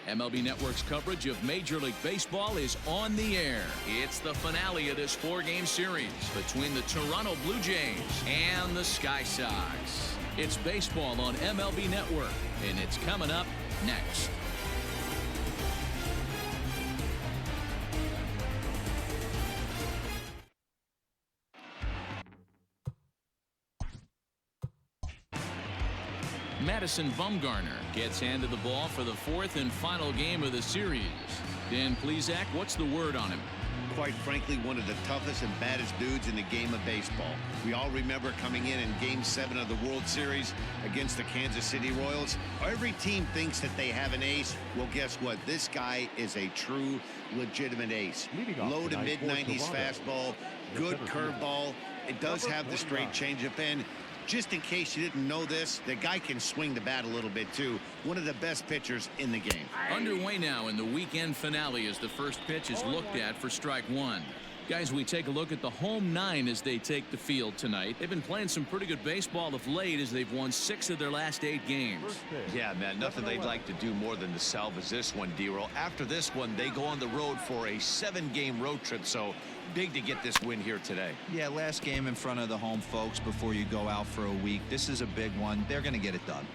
MLB Network's coverage of Major League Baseball is on the air. It's the finale of this 4-game series between the Toronto Blue Jays and the Sky Sox. It's baseball on MLB Network, and it's coming up next. Madison Bumgarner gets handed the ball for the 4th and final game of the series. Dan Plesac, what's the word on him? Quite frankly, one of the toughest and baddest dudes in the game of baseball. We all remember coming in Game 7 of the World Series against the Kansas City Royals. Every team thinks that they have an ace. Well, guess what? This guy is a true, legitimate ace. Low to mid-90s fastball, good curveball. It does have the straight changeup in. Just in case you didn't know this, the guy can swing the bat a little bit too. One of the best pitchers in the game. Underway now in the weekend finale as the first pitch is looked at for strike one. Guys, we take a look at the home 9 as they take the field tonight. They've been playing some pretty good baseball of late as they've won 6 of their last 8 games. Yeah, man, nothing they'd like to do more than to salvage this one, D-Roll. After this one, they go on the road for a 7-game road trip, so big to get this win here today. Yeah, last game in front of the home folks before you go out for a week. This is a big one. They're going to get it done.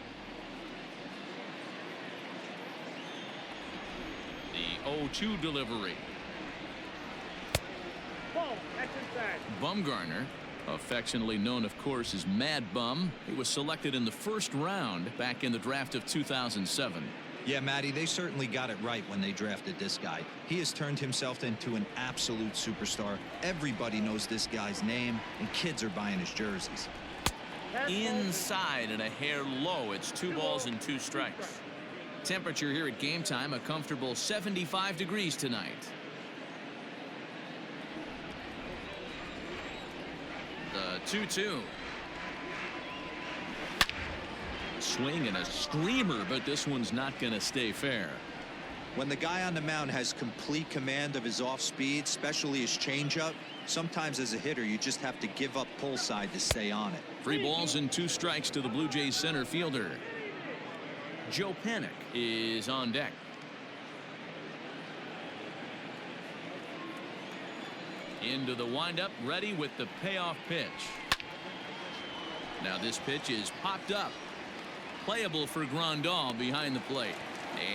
The 0-2 delivery. Bumgarner, affectionately known, of course, as Mad Bum. He was selected in the 1st round back in the draft of 2007. Yeah, Matty, they certainly got it right when they drafted this guy. He has turned himself into an absolute superstar. Everybody knows this guy's name, and kids are buying his jerseys. Inside and a hair low. It's 2 balls and 2 strikes. Temperature here at game time, a comfortable 75 degrees tonight. The 2-2. Swing and a screamer, but this one's not going to stay fair. When the guy on the mound has complete command of his off speed, especially his changeup, sometimes as a hitter you just have to give up pull side to stay on it. 3 balls and 2 strikes to the Blue Jays center fielder. Joe Panik is on deck. Into the windup, ready with the payoff pitch. Now this pitch is popped up. Playable for Grandal behind the plate.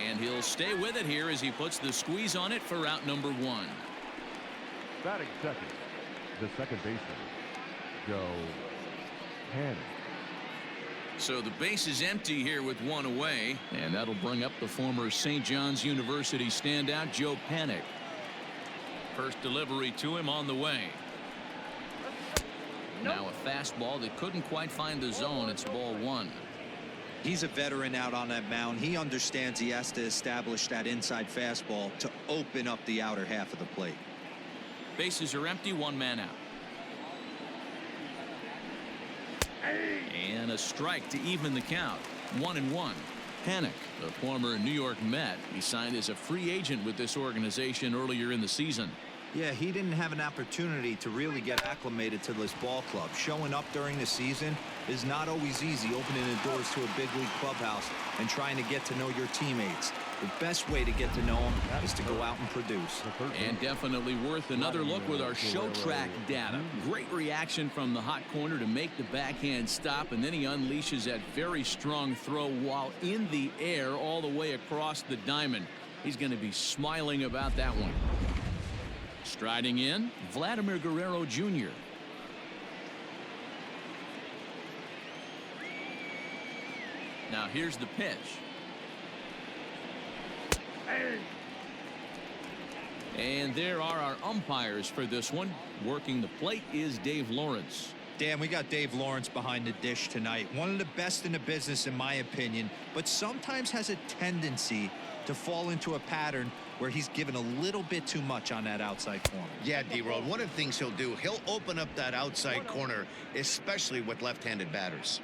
And he'll stay with it here as he puts the squeeze on it for out number 1. Batting second, the second baseman, Joe Panik. So the base is empty here with 1 away, and that'll bring up the former St. John's University standout Joe Panik. First delivery to him on the way. Now a fastball that couldn't quite find the zone. It's ball 1. He's a veteran out on that mound. He understands he has to establish that inside fastball to open up the outer half of the plate. Bases are empty, 1 man out. And a strike to even the count. 1-1. Panik, the former New York Met, he signed as a free agent with this organization earlier in the season. Yeah, he didn't have an opportunity to really get acclimated to this ball club. Showing up during the season is not always easy, opening the doors to a big league clubhouse and trying to get to know your teammates. The best way to get to know them is to go out and produce. And definitely worth another look with our show track data. Great reaction from the hot corner to make the backhand stop, and then he unleashes that very strong throw while in the air all the way across the diamond. He's going to be smiling about that one. Striding in, Vladimir Guerrero Jr. Now here's the pitch. And there are our umpires for this one. Working the plate is Dave Lawrence. Dan, we got Dave Lawrence behind the dish tonight. One of the best in the business, in my opinion, but sometimes has a tendency to fall into a pattern where he's given a little bit too much on that outside corner. Yeah, D-Roll, one of the things he'll do, he'll open up that outside corner, especially with left-handed batters.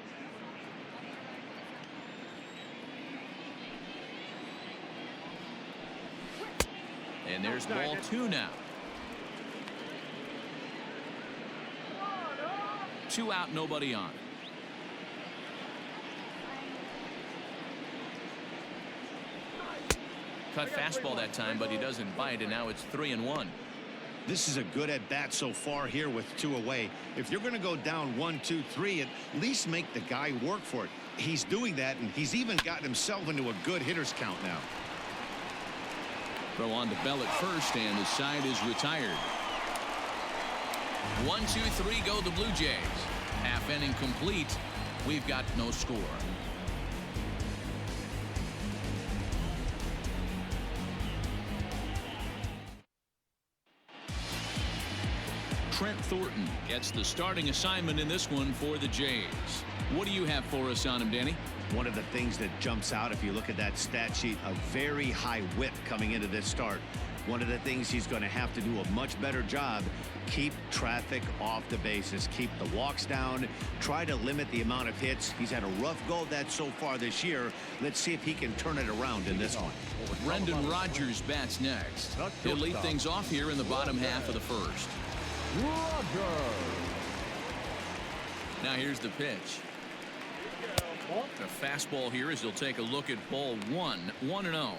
And there's ball 2 now. 2 out, nobody on. Cut fastball that time, but he doesn't bite, and now it's 3-1. This is a good at bat so far here with 2 away. If you're going to go down 1, 2, 3, at least make the guy work for it. He's doing that, and he's even gotten himself into a good hitter's count now. Throw on to Bell at first, and the side is retired. 1, 2, 3 go the Blue Jays. Half inning complete. We've got no score. Trent Thornton gets the starting assignment in this one for the Jays. What do you have for us on him, Danny? One of the things that jumps out if you look at that stat sheet, a very high whip coming into this start. One of the things he's going to have to do a much better job, keep traffic off the bases, keep the walks down, try to limit the amount of hits. He's had a rough go of that so far this year. Let's see if he can turn it around in this one. Brendan Rodgers bats next. He'll lead things off here in the bottom half of the first. Now here's the pitch. A fastball here as he'll take a look at ball 1, 1-0.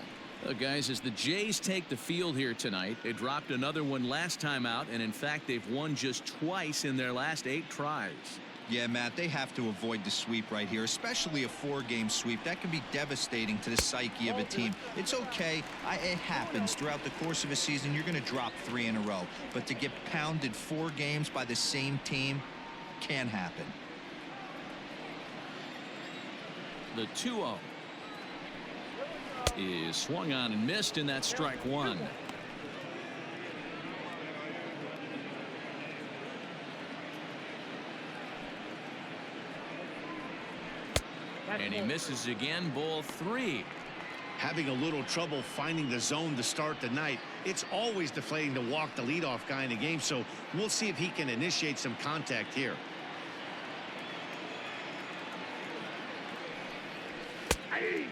Guys, as the Jays take the field here tonight, they dropped another one last time out, and in fact they've won just twice in their last 8 tries. Yeah, Matt, they have to avoid the sweep right here, especially a 4-game sweep. That can be devastating to the psyche of a team. It's okay. It happens. Throughout the course of a season, you're going to drop 3 in a row. But to get pounded 4 games by the same team can happen. The 2-0 is swung on and missed, and that's strike 1. And he misses again, ball 3. Having a little trouble finding the zone to start the night. It's always deflating to walk the leadoff guy in the game, so we'll see if he can initiate some contact here.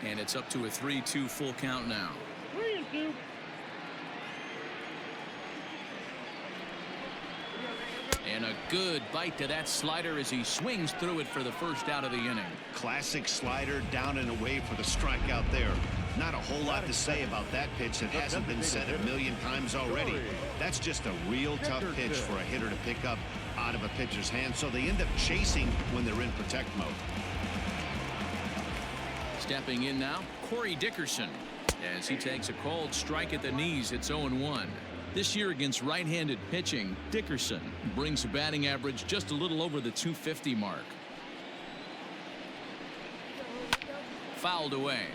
And it's up to a 3-2 full count now. 3-2. And a good bite to that slider as he swings through it for the first out of the inning. Classic slider down and away for the strikeout there. Not a whole lot to say about that pitch that hasn't been said a million times already. That's just a real tough pitch for a hitter to pick up out of a pitcher's hand, so they end up chasing when they're in protect mode. Stepping in now, Corey Dickerson, as he takes a called strike at the knees. It's 0-1. This year against right-handed pitching, Dickerson brings a batting average just a little over the 250 mark. Fouled away.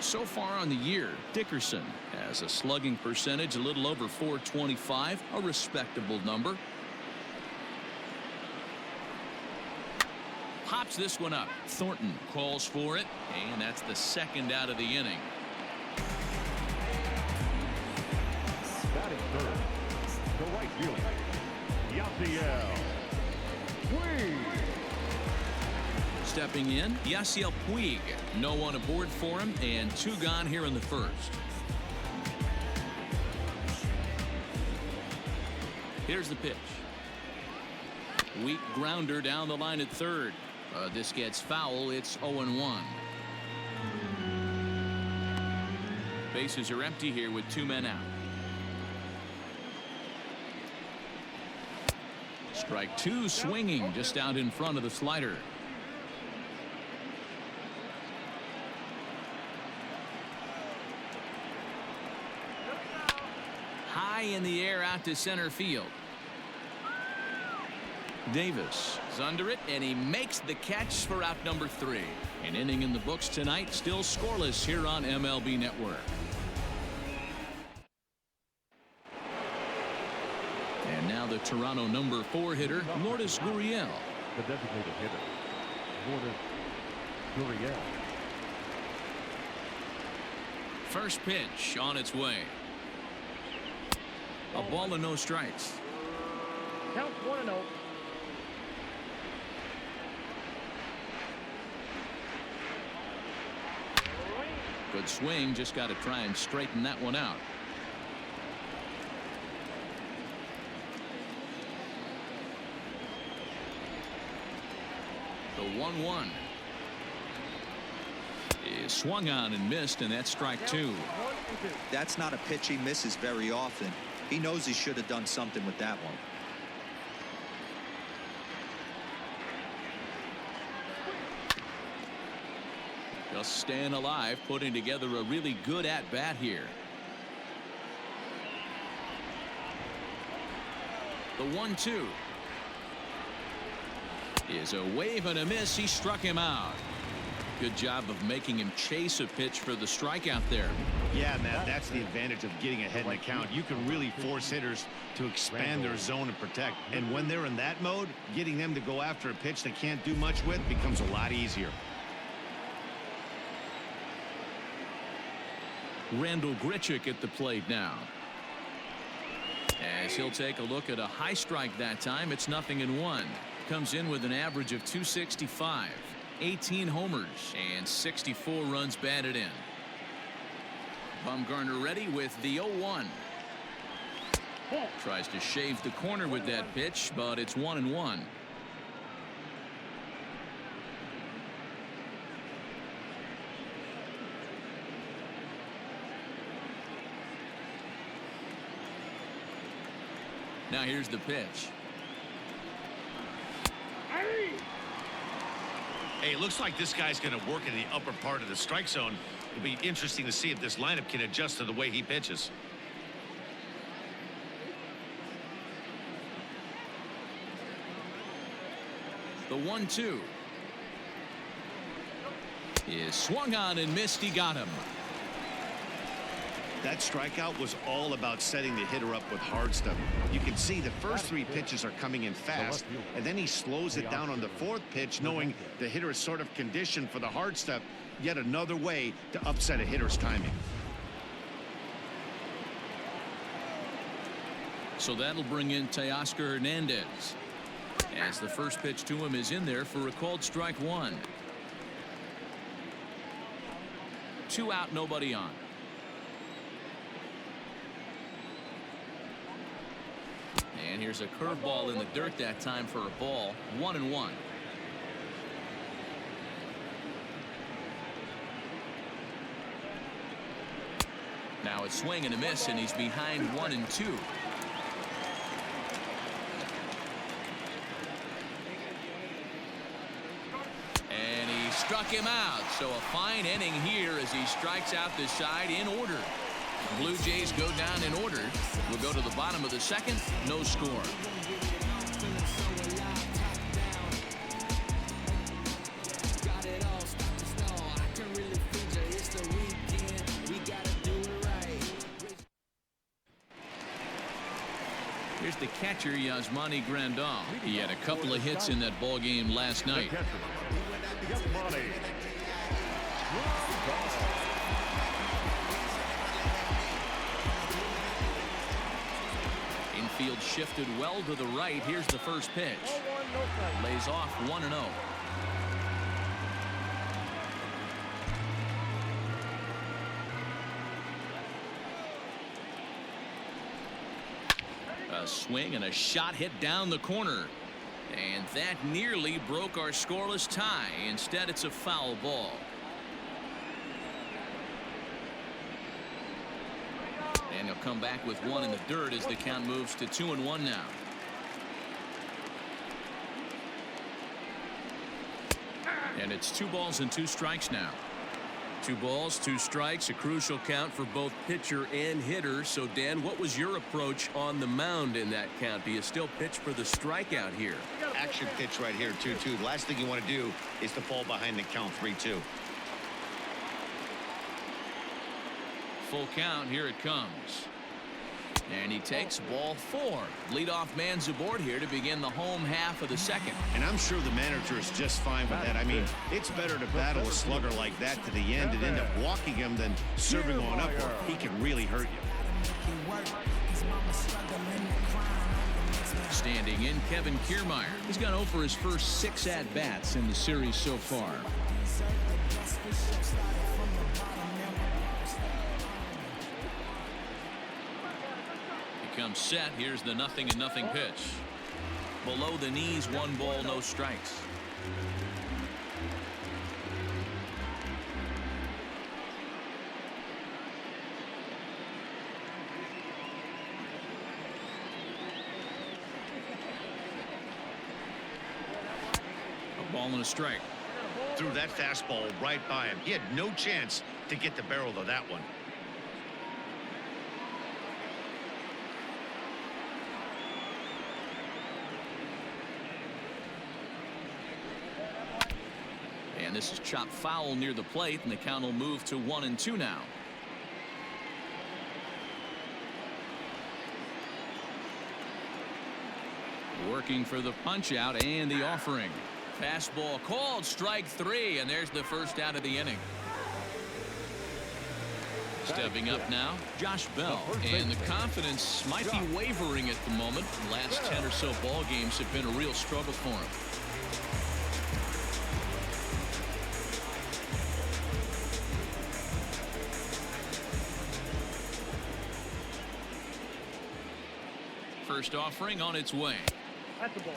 So far on the year, Dickerson has a slugging percentage a little over .425, a respectable number. Pops this one up. Thornton calls for it, and that's the second out of the inning. Batting third, the right fielder, Yasiel Puig. Stepping in, Yasiel Puig. No one aboard for him, and 2 gone here in the first. Here's the pitch. Weak grounder down the line at third. This gets foul. It's 0-1. Bases are empty here with 2 men out. Strike 2 swinging just out in front of the slider. High in the air out to center field. Davis is under it, and he makes the catch for out number 3. An inning in the books tonight, still scoreless here on MLB Network. And now the Toronto number 4 hitter, Lourdes Gurriel. The designated hitter, Lourdes Gurriel. First pitch on its way. A ball and no strikes. Count 1-0. Good swing, just got to try and straighten that one out. The 1-1 Is swung on and missed, and that's strike two. That's not a pitch he misses very often. He knows he should have done something with that one. Just staying alive, putting together a really good at-bat here. The 1-2 is a wave and a miss. He struck him out. Good job of making him chase a pitch for the strikeout there. Yeah, Matt, that's the advantage of getting ahead in the count. You can really force hitters to expand their zone and protect. And when they're in that mode, getting them to go after a pitch they can't do much with becomes a lot easier. Randall Grichuk at the plate now. As he'll take a look at a high strike that time. It's 0-1. Comes in with an average of .265. 18 homers and 64 runs batted in. Bumgarner ready with the 0-1. Tries to shave the corner with that pitch, but it's 1-1. Now here's the pitch. Hey, it looks like this guy's going to work in the upper part of the strike zone. It'll be interesting to see if this lineup can adjust to the way he pitches. The 1-2 is swung on and missed. He got him. That strikeout was all about setting the hitter up with hard stuff. You can see the first three pitches are coming in fast, and then he slows it down on the fourth pitch, knowing the hitter is sort of conditioned for the hard stuff. Yet another way to upset a hitter's timing. So that'll bring in Teoscar Hernandez, as the first pitch to him is in there for a called strike one. 2 out, nobody on. And here's a curveball in the dirt that time for a ball. 1-1. Now it's swing and a miss, and he's behind 1-2. And he struck him out. So a fine inning here as he strikes out the side in order. The Blue Jays go down in order. We'll go to the bottom of the second. No score. Here's the catcher, Yasmani Grandal. He had a couple of hits in that ball game last night. Infield shifted well to the right. Here's the first pitch. Lays off 1-0. A swing and a shot hit down the corner. And that nearly broke our scoreless tie. Instead, it's a foul ball. And he'll come back with one in the dirt as the count moves to 2-1 now. And it's 2 balls and 2 strikes now. 2 balls, 2 strikes, a crucial count for both pitcher and hitter. So, Dan, what was your approach on the mound in that count? Do you still pitch for the strikeout here? Action pitch right here, 2-2. The last thing you want to do is to fall behind the count 3-2. Full count. Here it comes. And he takes ball 4. Leadoff man's aboard here to begin the home half of the second. And I'm sure the manager is just fine with that. I mean, it's better to battle a slugger like that to the end and end up walking him than serving on up where he can really hurt you. Standing in, Kevin Kiermaier. He's gone over his first 6 at-bats in the series so far. Comes set. Here's the 0-0 pitch. Below the knees, 1 ball, no strikes. Ball and a strike. Threw that fastball right by him. He had no chance to get the barrel of that one. And this is chopped foul near the plate, and the count will move to 1-2 now. Working for the punch out and the offering. Fastball called, strike 3, and there's the first out of the inning. Stepping up now, Josh Bell, and the confidence might be wavering at the moment. The last 10 or so ball games have been a real struggle for him. First offering on its way. At the ball.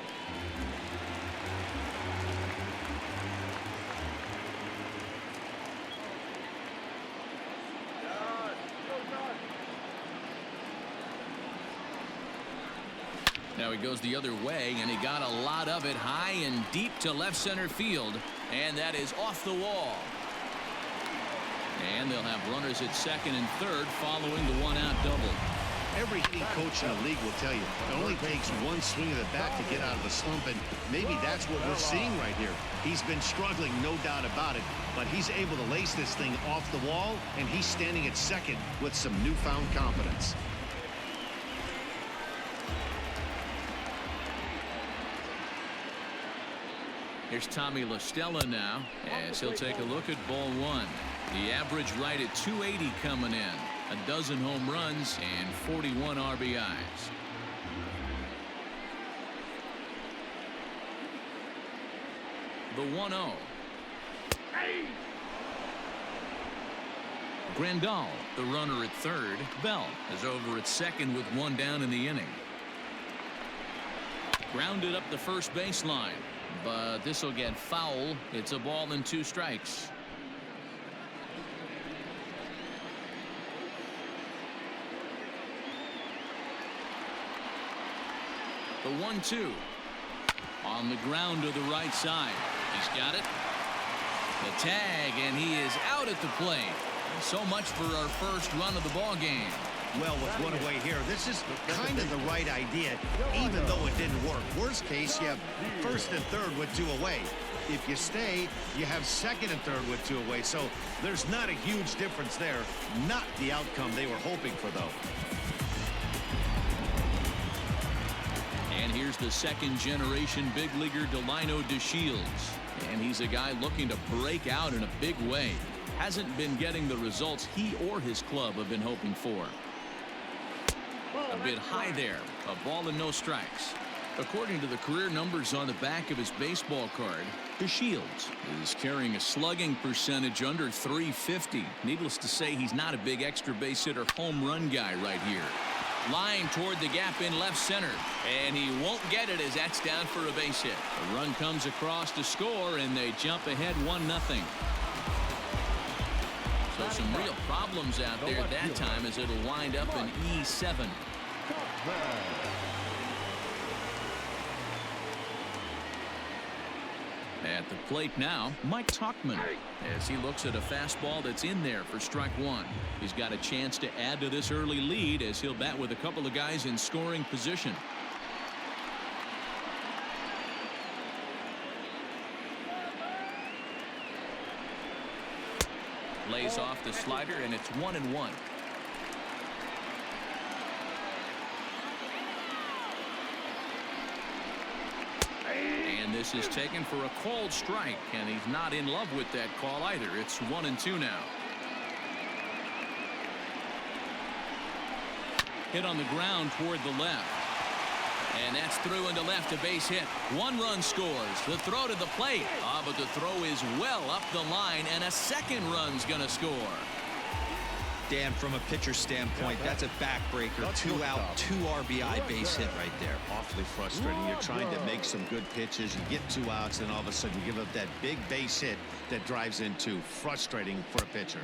Now he goes the other way, and he got a lot of it high and deep to left center field, and that is off the wall. And they'll have runners at second and third following the one-out double. Every hitting coach in the league will tell you it only takes one swing of the bat to get out of the slump, and maybe that's what we're seeing right here. He's been struggling, no doubt about it, but he's able to lace this thing off the wall, and he's standing at second with some newfound confidence. Here's Tommy La Stella now, as he'll take a look at ball one. The average right at 280 coming in. A dozen home runs and 41 RBIs. The 1-0. Grandal, the runner at third. Bell is over at second with one down in the inning. Grounded up the first baseline, but this will get foul. It's a ball and 2 strikes. The 1-2 on the ground to the right side. He's got it. The tag, and he is out at the plate. So much for our first run of the ball game. Well, with one away here, this is kind of the right idea, even though it didn't work. Worst case, you have first and third with 2 away. If you stay, you have second and third with 2 away. So there's not a huge difference there. Not the outcome they were hoping for, though. And here's the second-generation big leaguer Delino DeShields. And he's a guy looking to break out in a big way. Hasn't been getting the results he or his club have been hoping for. A bit high there. A ball and no strikes. According to the career numbers on the back of his baseball card, DeShields is carrying a slugging percentage under .350. Needless to say, he's not a big extra base hitter home run guy right here. Line toward the gap in left center, and he won't get it as that's down for a base hit. The run comes across to score, and they jump ahead 1-0. So some real problems out there that time, as it'll wind up in E7. At the plate now, Mike Tauchman, as he looks at a fastball that's in there for strike 1. He's got a chance to add to this early lead as he'll bat with a couple of guys in scoring position. Lays off the slider, and it's 1-1. And this is taken for a called strike, and he's not in love with that call either. It's 1-2 now. Hit on the ground toward the left. And that's through into left, a base hit. 1 run scores. The throw to the plate. But the throw is well up the line, and a second run's going to score. Dan, from a pitcher standpoint, that's a backbreaker. 2 out, 2 RBI base hit right there. Awfully frustrating. You're trying to make some good pitches. You get 2 outs, and all of a sudden you give up that big base hit that drives in 2. Frustrating for a pitcher.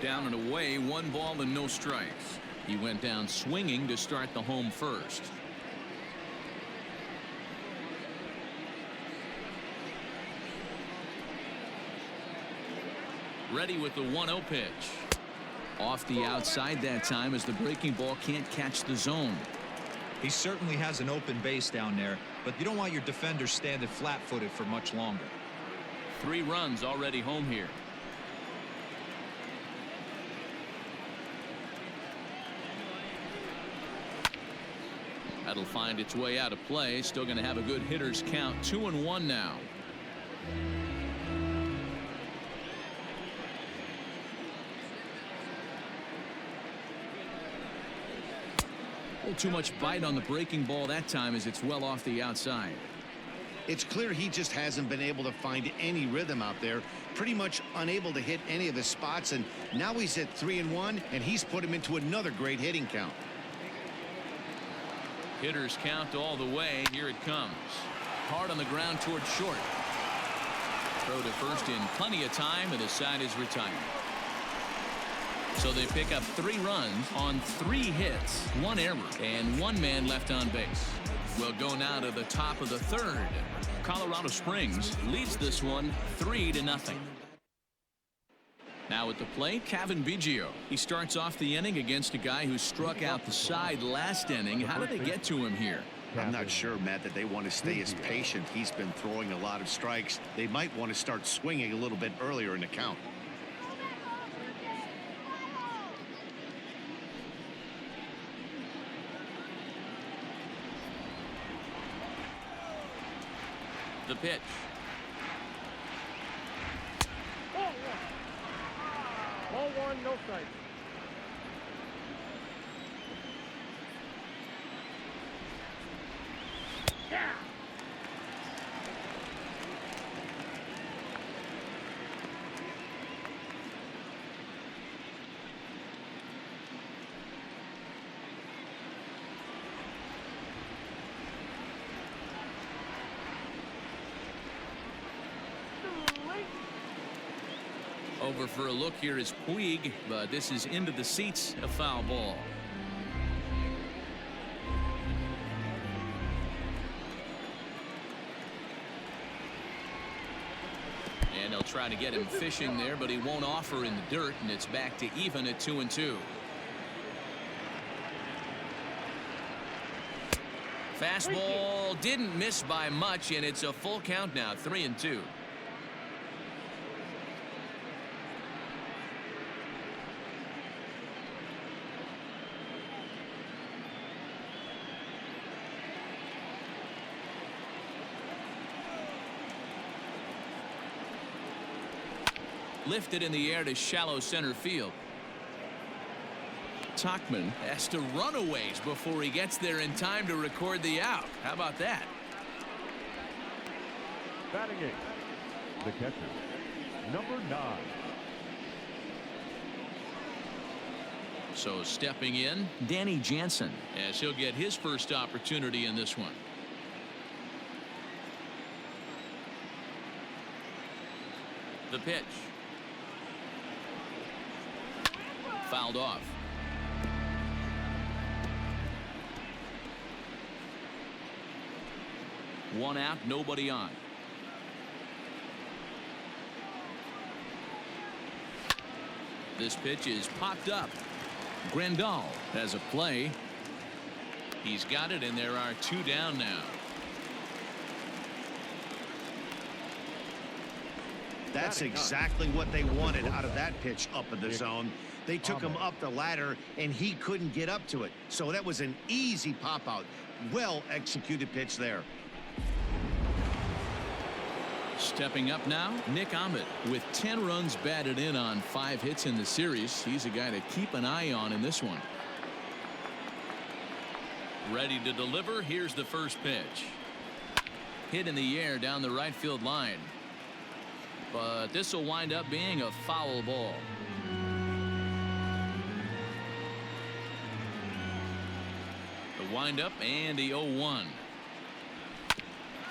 Down and away, 1 ball and no strikes. He went down swinging to start the home first. Ready with the 1-0 pitch. Off the outside that time as the breaking ball can't catch the zone. He certainly has an open base down there, but you don't want your defenders standing flat-footed for much longer. 3 runs already home here. That'll find its way out of play. Still going to have a good hitter's count. 2-1 now. A little too much bite on the breaking ball that time as it's well off the outside. It's clear he just hasn't been able to find any rhythm out there. Pretty much unable to hit any of his spots, and now he's at 3-1, and he's put him into another great hitting count. Hitters count all the way. Here it comes. Hard on the ground toward short. Throw to first in plenty of time, and the side is retired. So they pick up 3 runs on 3 hits, 1 error, and 1 man left on base. We'll go now to the top of the 3rd. Colorado Springs leads this one 3-0. Now at the plate, Kevin Biggio. He starts off the inning against a guy who struck out the side last inning. How did they get to him here? I'm not sure, Matt, that they want to stay as patient. He's been throwing a lot of strikes. They might want to start swinging a little bit earlier in the count. The pitch. Ball 1, no strike. Yeah. Over for a look here is Puig, but this is into the seats, a foul ball. And they'll try to get him fishing there, but he won't offer in the dirt, and it's back to even at 2-2. Fastball didn't miss by much, and it's a full count now, 3-2. Lifted in the air to shallow center field. Tauchman has to run a ways before he gets there in time to record the out. How about that? Batting 8, the catcher, number 9. So stepping in, Danny Jansen, as he'll get his first opportunity in this one. The pitch. Fouled off. One out, nobody on. This pitch is popped up. Grandal has a play. He's got it, and there are 2 down now. That's exactly what they wanted out of that pitch up in the zone. They took him up the ladder, and he couldn't get up to it. So that was an easy pop-out. Well-executed pitch there. Stepping up now, Nick Ahmed with 10 runs batted in on 5 hits in the series. He's a guy to keep an eye on in this one. Ready to deliver. Here's the first pitch. Hit in the air down the right field line. But this will wind up being a foul ball. The windup and the 0-1.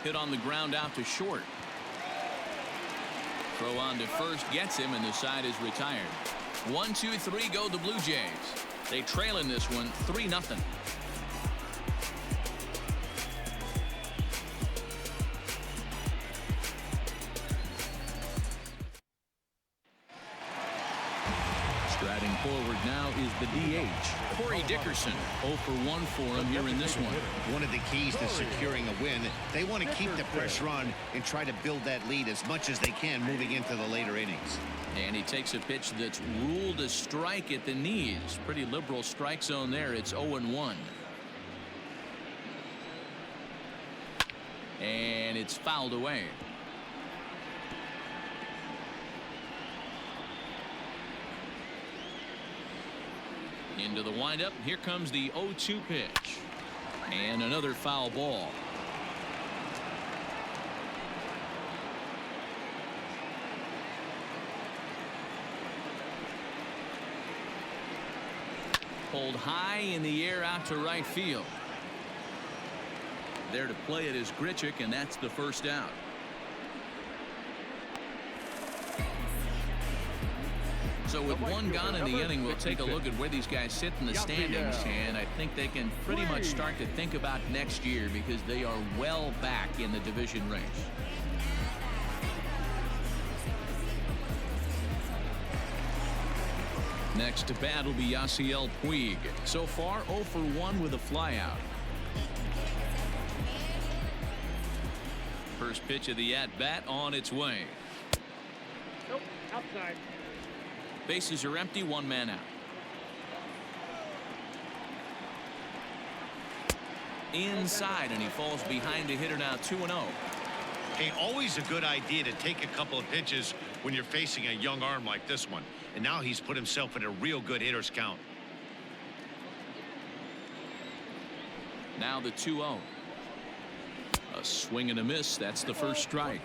Hit on the ground out to short. Throw on to first gets him, and the side is retired. 1-2-3 go the Blue Jays. They trail in this one 3-0. Striding forward now is the DH, Corey Dickerson. 0 for 1 for him here in this one. One of the keys to securing a win, they want to keep the pressure on and try to build that lead as much as they can moving into the later innings. And he takes a pitch that's ruled a strike at the knees. Pretty liberal strike zone there. It's 0-1. And it's fouled away. Into the windup. Here comes the 0-2 pitch. And another foul ball. Pulled high in the air out to right field. There to play it is Grichuk, and that's the first out. So with one gone in the inning, we'll take a look at where these guys sit in the standings, and I think they can pretty much start to think about next year because they are well back in the division race. Next to bat will be Yasiel Puig. So far 0 for 1 with a flyout. First pitch of the at-bat on its way. Nope, outside. Bases are empty, one man out. Inside, and he falls behind the hitter now. 2-0. Hey, always a good idea to take a couple of pitches when you're facing a young arm like this one. And now he's put himself in a real good hitter's count. Now the 2-0. A swing and a miss. That's the first strike.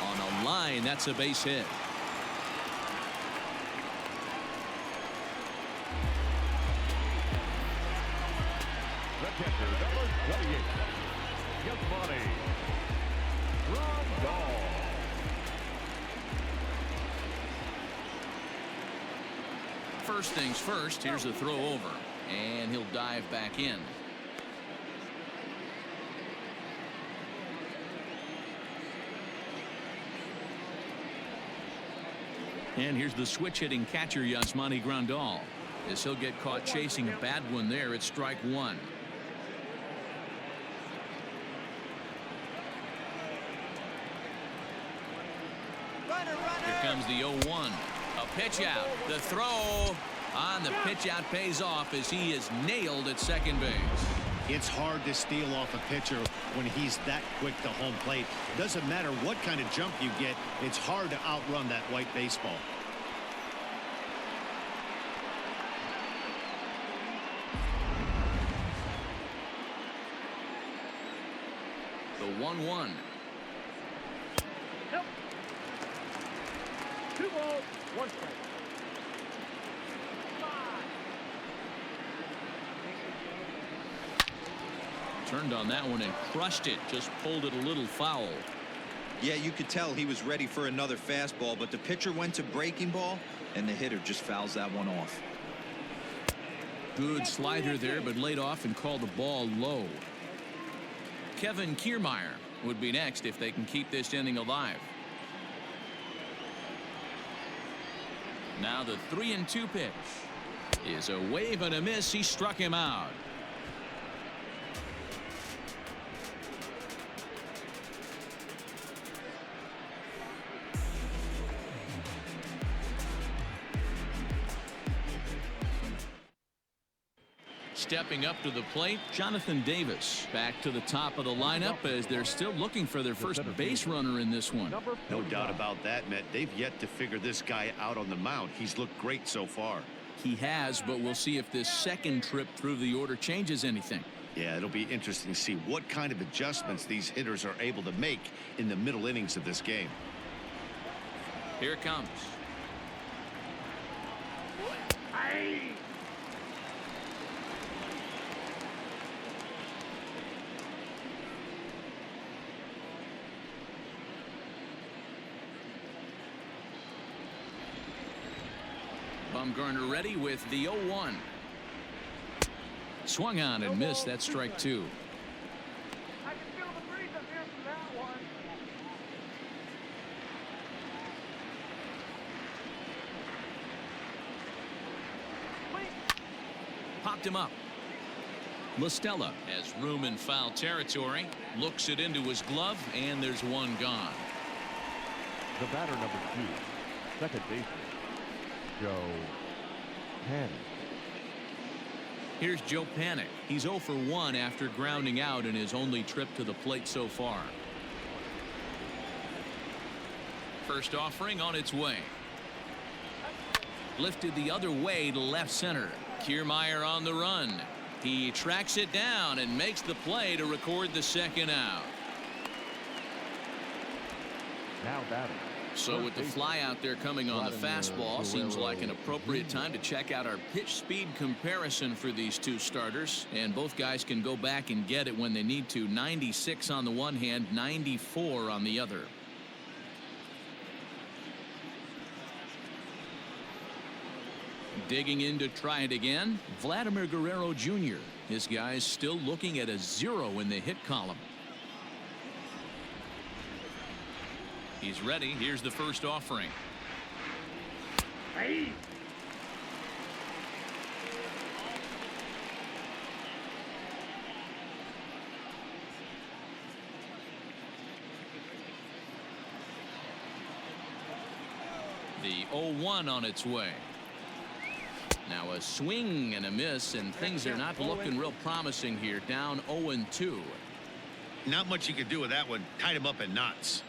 On a line, that's a base hit. The catcher, number 28, Yasmani Grandal. First things first, here's a throw over, and he'll dive back in. And here's the switch-hitting catcher, Yasmani Grandal. As he'll get caught chasing a bad one there, it's strike one. Here comes the 0-1. A pitch out. The throw on the pitch out pays off as he is nailed at second base. It's hard to steal off a pitcher when he's that quick to home plate. Doesn't matter what kind of jump you get, it's hard to outrun that white baseball. The 1-1. Nope. 2 balls, 1 strike. Turned on that one and crushed it. Just pulled it a little foul. Yeah, you could tell he was ready for another fastball, but the pitcher went to breaking ball, and the hitter just fouls that one off. Good slider there, but laid off and called the ball low. Kevin Kiermaier would be next if they can keep this inning alive. Now the 3-2 pitch is a wave and a miss. He struck him out. Stepping up to the plate, Jonathan Davis back to the top of the lineup as they're still looking for their first base runner in this one. No doubt about that, Matt. They've yet to figure this guy out on the mound. He's looked great so far. He has, but we'll see if this second trip through the order changes anything. Yeah, it'll be interesting to see what kind of adjustments these hitters are able to make in the middle innings of this game. Here it comes. Aye. Bumgarner ready with the 0-1. Swung on and missed. That strike two. I can feel the breeze. chopped him up. LaStella has room in foul territory, looks it into his glove, and there's one gone. The batter, number 2, second baseman, Joe Panic. Here's Joe Panic. He's 0 for 1 after grounding out in his only trip to the plate so far. First offering on its way. Lifted the other way to left center. Kiermaier on the run. He tracks it down and makes the play to record the second out. Now batting. So with the fly out there coming on the fastball, seems like an appropriate time to check out our pitch speed comparison for these two starters. And both guys can go back and get it when they need to. 96 on the one hand, 94 on the other. Digging in to try it again, Vladimir Guerrero Jr. His guy's still looking at a 0 in the hit column. He's ready. Here's the first offering. Hey. The 0-1 on its way. Now a swing and a miss, and things are not looking real promising here. Down 0-2. Not much you could do with that one. Tied him up in knots.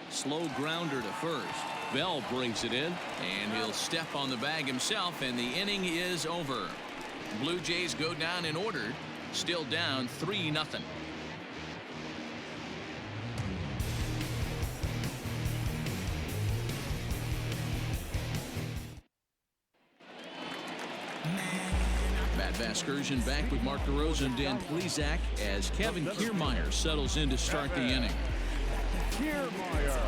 Slow grounder to first. Bell brings it in, and he'll step on the bag himself, and the inning is over. Blue Jays go down in order, still down 3-0. Matt Vasgersian back with Mark DeRosa and Dan Plesac as Kevin Kiermaier settles in to start the inning. Kiermaier.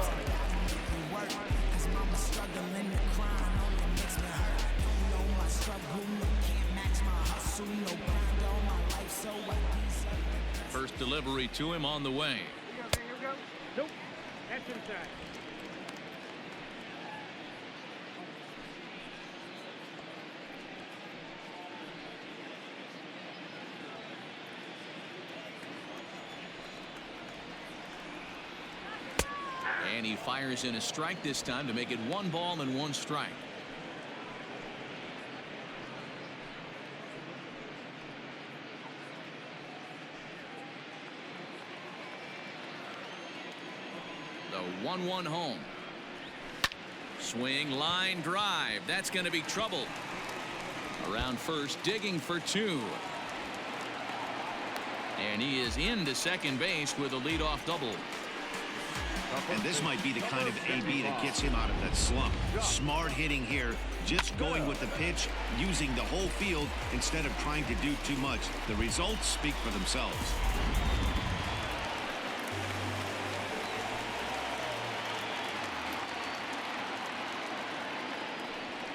First delivery to him on the way. Here we go. Nope. That's inside. And he fires in a strike this time to make it 1 ball and 1 strike. The 1-1 home. Swing, line drive. That's going to be trouble. Around first, digging for 2. And he is into second base with a leadoff double. And this might be the kind of AB that gets him out of that slump. Smart hitting here, just going with the pitch, using the whole field instead of trying to do too much. The results speak for themselves.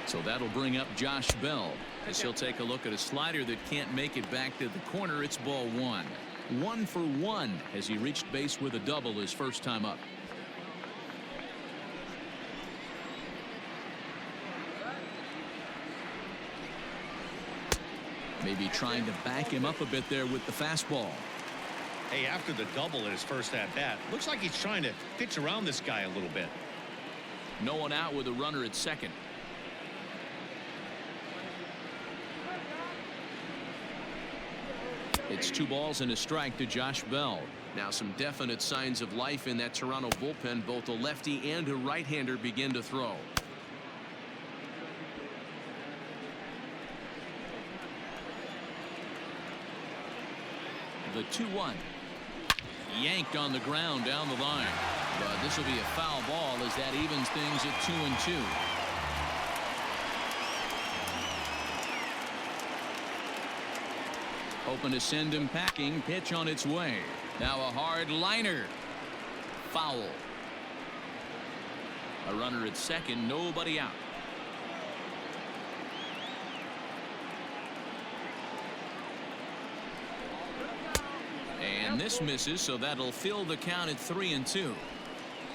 So that'll bring up Josh Bell as he'll take a look at a slider that can't make it back to the corner. It's ball 1. 1 for 1 as he reached base with a double his first time up. Maybe trying to back him up a bit there with the fastball. Hey, after the double in his first at bat, looks like he's trying to pitch around this guy a little bit. No one out with a runner at second. It's 2 balls and a strike to Josh Bell. Now some definite signs of life in that Toronto bullpen. Both a lefty and a right-hander begin to throw. The 2-1. Yanked on the ground down the line. But this will be a foul ball as that evens things at 2-2. Hoping to send him packing. Pitch on its way. Now a hard liner. Foul. A runner at second. Nobody out. And this misses, so that'll fill the count at 3-2.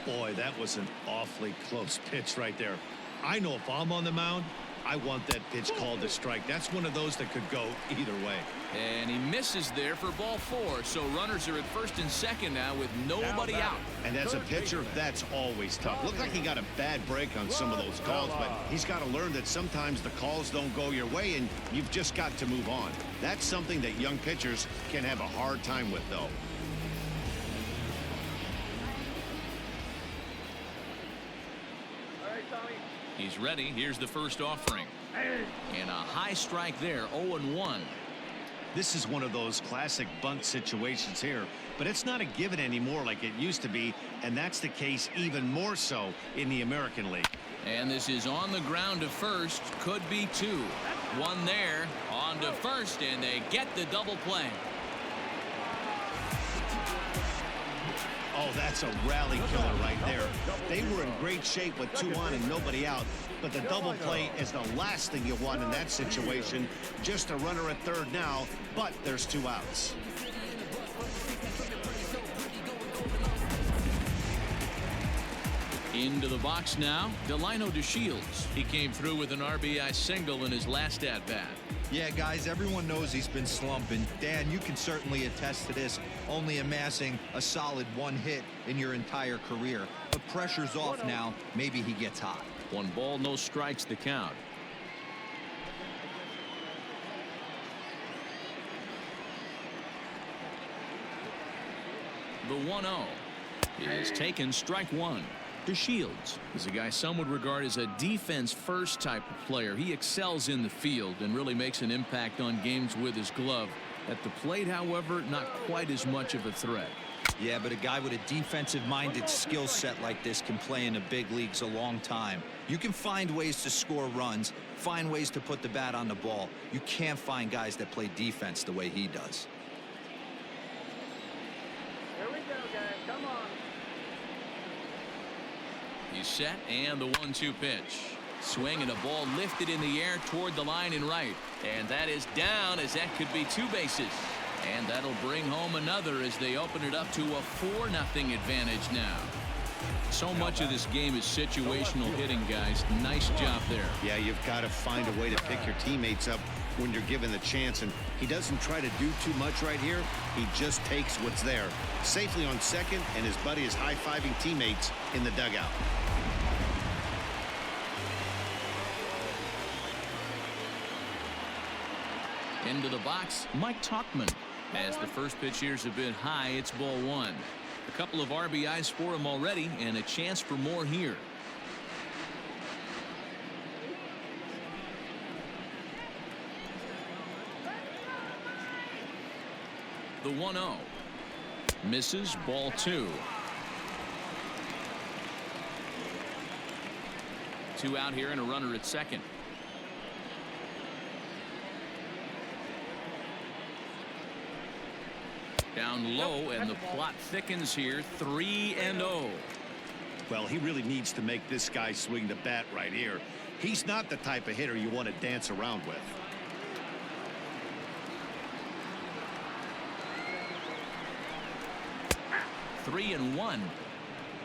Boy, that was an awfully close pitch right there. I know if I'm on the mound, I want that pitch called a strike. That's one of those that could go either way. And he misses there for ball 4. So runners are at first and second now with nobody out. And as a pitcher, that's always tough. Looked like he got a bad break on some of those calls, but he's got to learn that sometimes the calls don't go your way, and you've just got to move on. That's something that young pitchers can have a hard time with, though. He's ready. Here's the first offering. And a high strike there, 0-1. This is one of those classic bunt situations here, but it's not a given anymore like it used to be, and that's the case even more so in the American League. And this is on the ground to first. Could be 2. 1 there, on to first, and they get the double play. Oh, that's a rally killer right there. They were in great shape with 2 on and nobody out, but the double play is the last thing you want in that situation. Just a runner at third now, but there's 2 outs. Into the box now, Delino DeShields. He came through with an RBI single in his last at-bat. Yeah, guys, everyone knows he's been slumping. Dan, you can certainly attest to this, only amassing a solid 1 hit in your entire career. But pressure's off now. Maybe he gets hot. 1 ball, no strikes, the count. The 1-0 is taken, strike 1. DeShields is a guy some would regard as a defense-first type of player. He excels in the field and really makes an impact on games with his glove. At the plate, however, not quite as much of a threat. Yeah, but a guy with a defensive-minded skill set like this can play in the big leagues a long time. You can find ways to score runs, find ways to put the bat on the ball. You can't find guys that play defense the way he does. Here we go, guys. Come on. He's set, and the 1-2 pitch. Swing and a ball lifted in the air toward the line and right. And that is down, as that could be 2 bases. And that'll bring home another as they open it up to a 4-0 advantage now. So much of this game is situational hitting, guys. Nice job there. Yeah, you've got to find a way to pick your teammates up when you're given the chance, and he doesn't try to do too much right here. He just takes what's there. Safely on second, and his buddy is high-fiving teammates in the dugout. Into the box, Mike Tauchman. As the first pitch here's a bit high, it's ball 1. A couple of RBIs for him already, and a chance for more here. The 1-0 misses, ball 2. 2 out here and a runner at second. Down low, and the plot thickens here. 3-0. Well, he really needs to make this guy swing the bat right here. He's not the type of hitter you want to dance around with. Three and 1.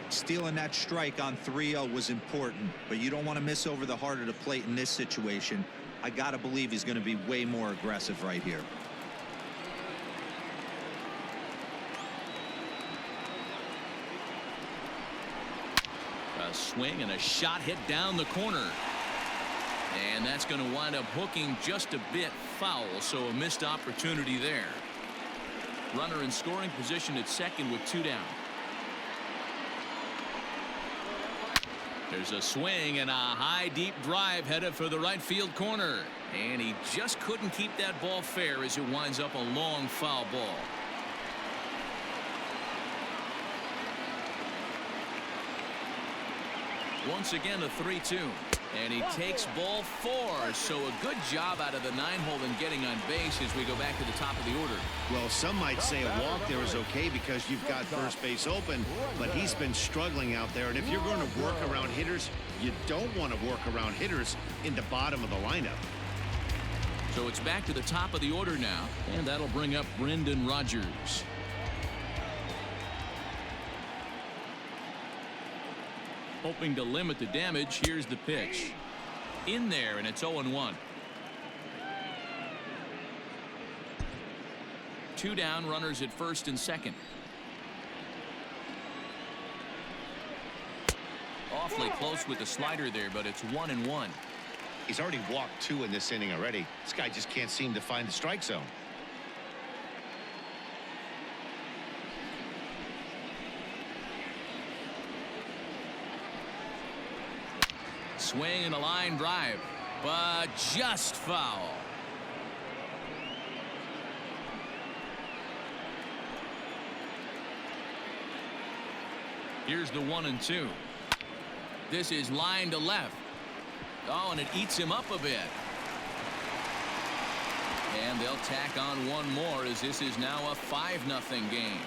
Stealing that strike on 3-0 was important, but you don't want to miss over the heart of the plate in this situation. I got to believe he's going to be way more aggressive right here. A swing and a shot hit down the corner. And that's going to wind up hooking just a bit foul, so a missed opportunity there. Runner in scoring position at second with 2 down. There's a swing and a high deep drive headed for the right field corner. And he just couldn't keep that ball fair as it winds up a long foul ball. Once again, a 3-2. And he takes ball 4. So a good job out of the 9-hole in getting on base as we go back to the top of the order. Well, some might say a walk there is okay because you've got first base open, but he's been struggling out there. And if you're going to work around hitters, you don't want to work around hitters in the bottom of the lineup. So it's back to the top of the order now, and that'll bring up Brendan Rodgers. Hoping to limit the damage. Here's the pitch. In there, and it's 0-1. 2 down, runners at first and second. Awfully close with the slider there, but it's 1-1. He's already walked 2 in this inning already. This guy just can't seem to find the strike zone. Swing and a line drive, but just foul. Here's the 1-2. This is line to left. Oh, and it eats him up a bit. And they'll tack on one more as this is now a 5-0 game.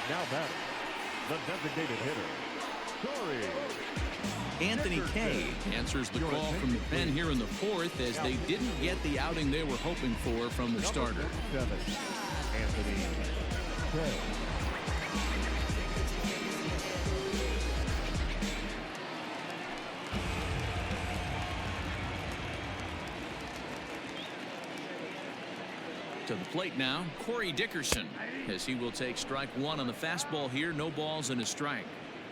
Now batting, the designated hitter, Corey. Anthony Kay answers the call from the pen here in the 4th as they didn't get the outing they were hoping for from the starter. 7, Anthony Kay. To the plate now, Corey Dickerson, as he will take strike 1 on the fastball here. No balls and a strike.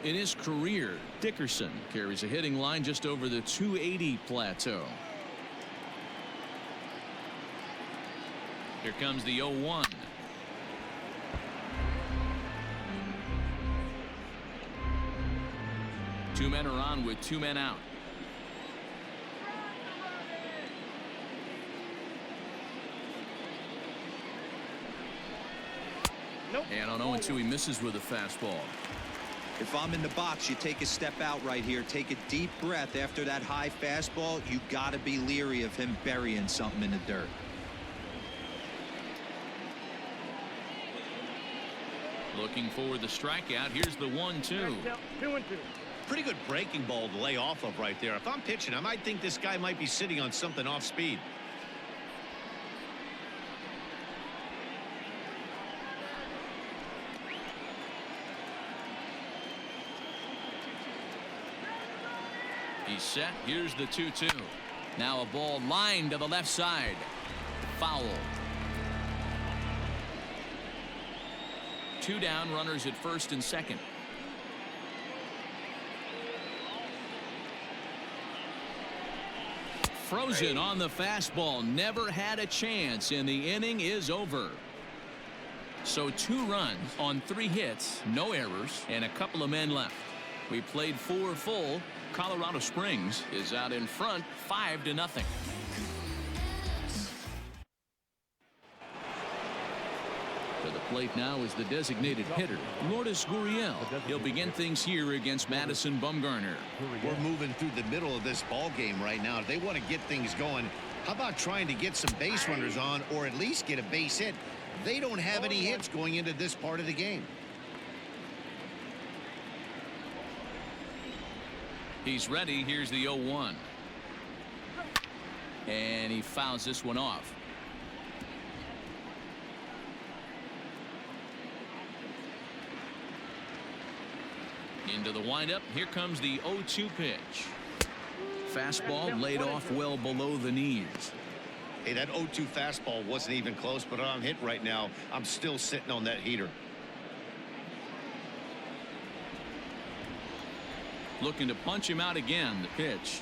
In his career, Dickerson carries a hitting line just over the 280 plateau. Here comes the 0-1. Two men are on with 2 men out. And on 0-2, he misses with a fastball. If I'm in the box, you take a step out right here. Take a deep breath after that high fastball. You got to be leery of him burying something in the dirt. Looking for the strikeout. Here's the 1-2. 2-2. Pretty good breaking ball to lay off of right there. If I'm pitching, I might think this guy might be sitting on something off speed. He's set. Here's the 2-2. Now a ball lined to the left side. Foul. 2 down, runners at first and second. Frozen on the fastball. Never had a chance, and the inning is over. So 2 runs on 3 hits, no errors, and a couple of men left. We played 4 full. Colorado Springs is out in front 5-0. To the plate now is the designated hitter, Lourdes Gurriel. He'll begin things here against Madison Bumgarner. We're moving through the middle of this ball game right now. If they want to get things going, how about trying to get some base runners on or at least get a base hit? They don't have any hits going into this part of the game. He's ready. Here's the 0-1. And he fouls this one off. Into the windup. Here comes the 0-2 pitch. Fastball laid off well below the knees. Hey, that 0-2 fastball wasn't even close, but I'm hit right now. I'm still sitting on that heater. Looking to punch him out again. The pitch.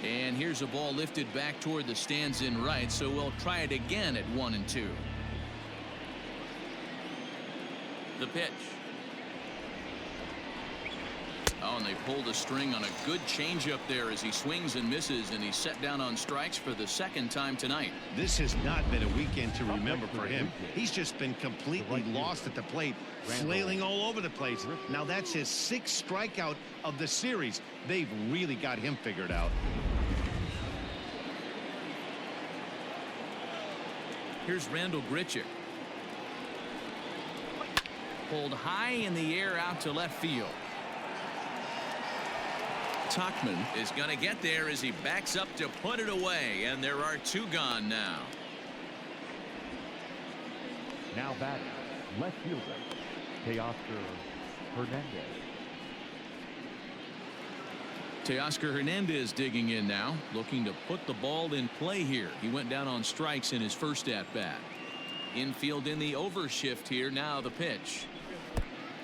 And here's a ball lifted back toward the stands in right, so we'll try it again at 1-2. The pitch. Oh, and they pulled a string on a good changeup there as he swings and misses, and he's set down on strikes for the 2nd time tonight. This has not been a weekend to remember for him. He's just been completely lost at the plate, flailing all over the place. Now that's his 6th strikeout of the series. They've really got him figured out. Here's Randall Grichuk. Pulled high in the air out to left field. Tuchman is going to get there as he backs up to put it away, and there are 2 gone now. Now batting, Left fielder, Teoscar Hernandez. Teoscar Hernandez digging in now, looking to put the ball in play here. He went down on strikes in his first at bat. Infield in the overshift here. Now the pitch.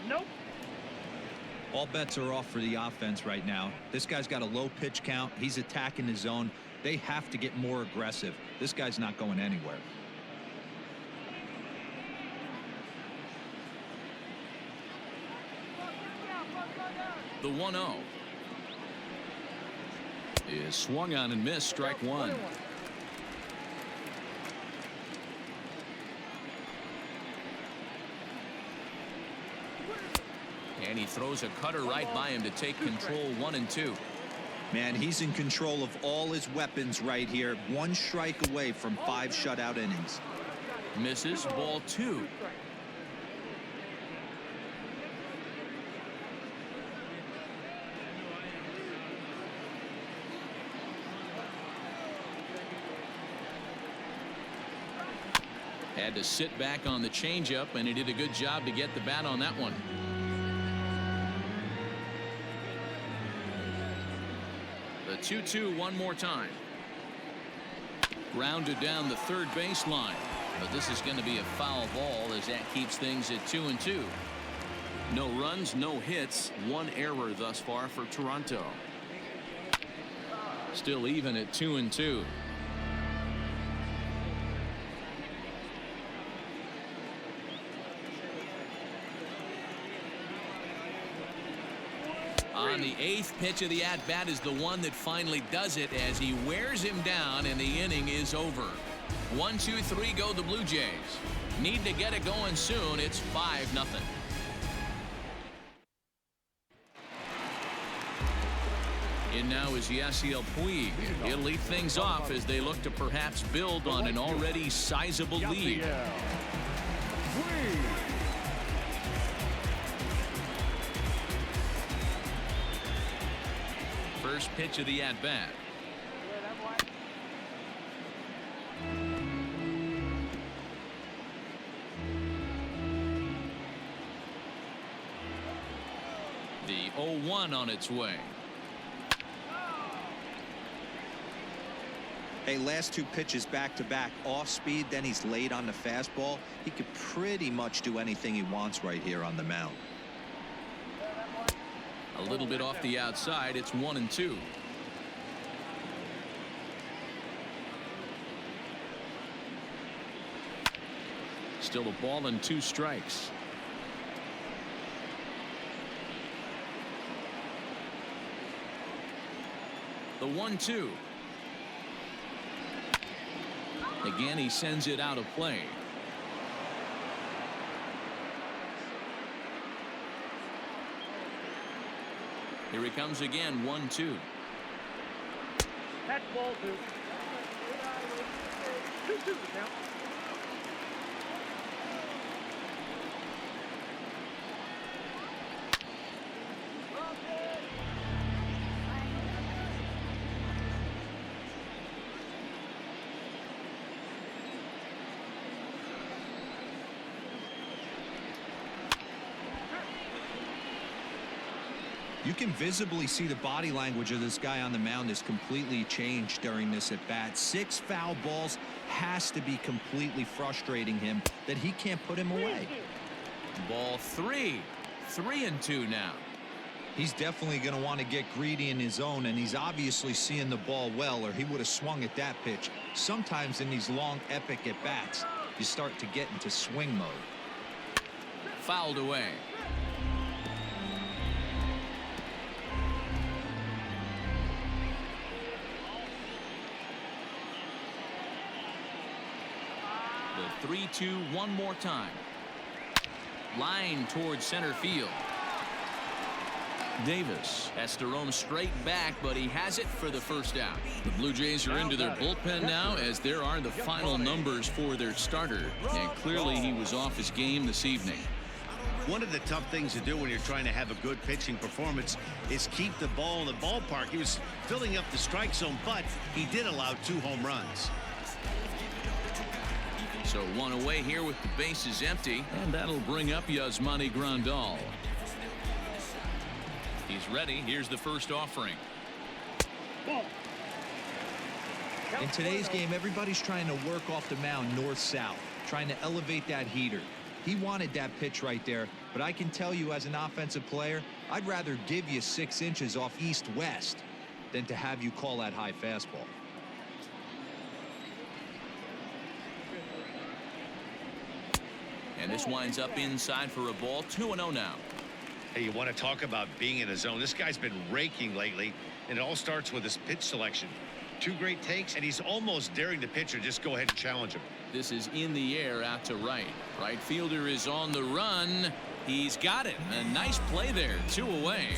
Nope. All bets are off for the offense right now. This guy's got a low pitch count. He's attacking his zone. They have to get more aggressive. This guy's not going anywhere. The 1-0 is swung on and missed. Strike one. And he throws a cutter right by him to take control. 1-2. Man, he's in control of all his weapons right here. One strike away from 5 shutout innings. Misses. Ball 2. Had to sit back on the changeup, and he did a good job to get the bat on that one. The 2-2 one more time. Grounded down the third baseline, but this is going to be a foul ball as that keeps things at 2-2. No runs, no hits, 1 error thus far for Toronto. Still even at 2-2. On the 8th pitch of the at-bat is the one that finally does it as he wears him down, and the inning is over. 1, 2, 3 go the Blue Jays. Need to get it going soon. It's 5-0. In now is Yasiel Puig. He'll lead things off as they look to perhaps build on an already sizable lead. First pitch of the at-bat. The 0-1 on its way. Hey, last 2 pitches back-to-back, off speed, then he's late on the fastball. He could pretty much do anything he wants right here on the mound. A little bit off the outside. It's 1-2. Still a ball and 2 strikes. The 1-2. Again, he sends it out of play. Here he comes again. 1-2. That's ball 2. 2-2 the count. You can visibly see the body language of this guy on the mound is completely changed during this at bat. 6 foul balls has to be completely frustrating him that he can't put him away. Ball 3. 3-2 now. He's definitely going to want to get greedy in his zone, and he's obviously seeing the ball well, or he would have swung at that pitch. Sometimes in these long epic at bats you start to get into swing mode. Fouled away. The 3-2 one more time. Line towards center field. Davis has to roam straight back, but he has it for the first out. The Blue Jays are into their bullpen now, as there are the final numbers for their starter, and clearly he was off his game this evening. One of the tough things to do when you're trying to have a good pitching performance is keep the ball in the ballpark. He was filling up the strike zone, but he did allow 2 home runs. So one away here with the bases empty, and that'll bring up Yasmani Grandal. He's ready. Here's the first offering. In today's game, everybody's trying to work off the mound north-south, trying to elevate that heater. He wanted that pitch right there, but I can tell you as an offensive player, I'd rather give you 6 inches off east-west than to have you call that high fastball. And this winds up inside for a ball. 2-0 now. Hey, you want to talk about being in a zone? This guy's been raking lately, and it all starts with his pitch selection. 2 great takes, and he's almost daring the pitcher just go ahead and challenge him. This is in the air out to right. Right fielder is on the run. He's got it. A nice play there. 2 away.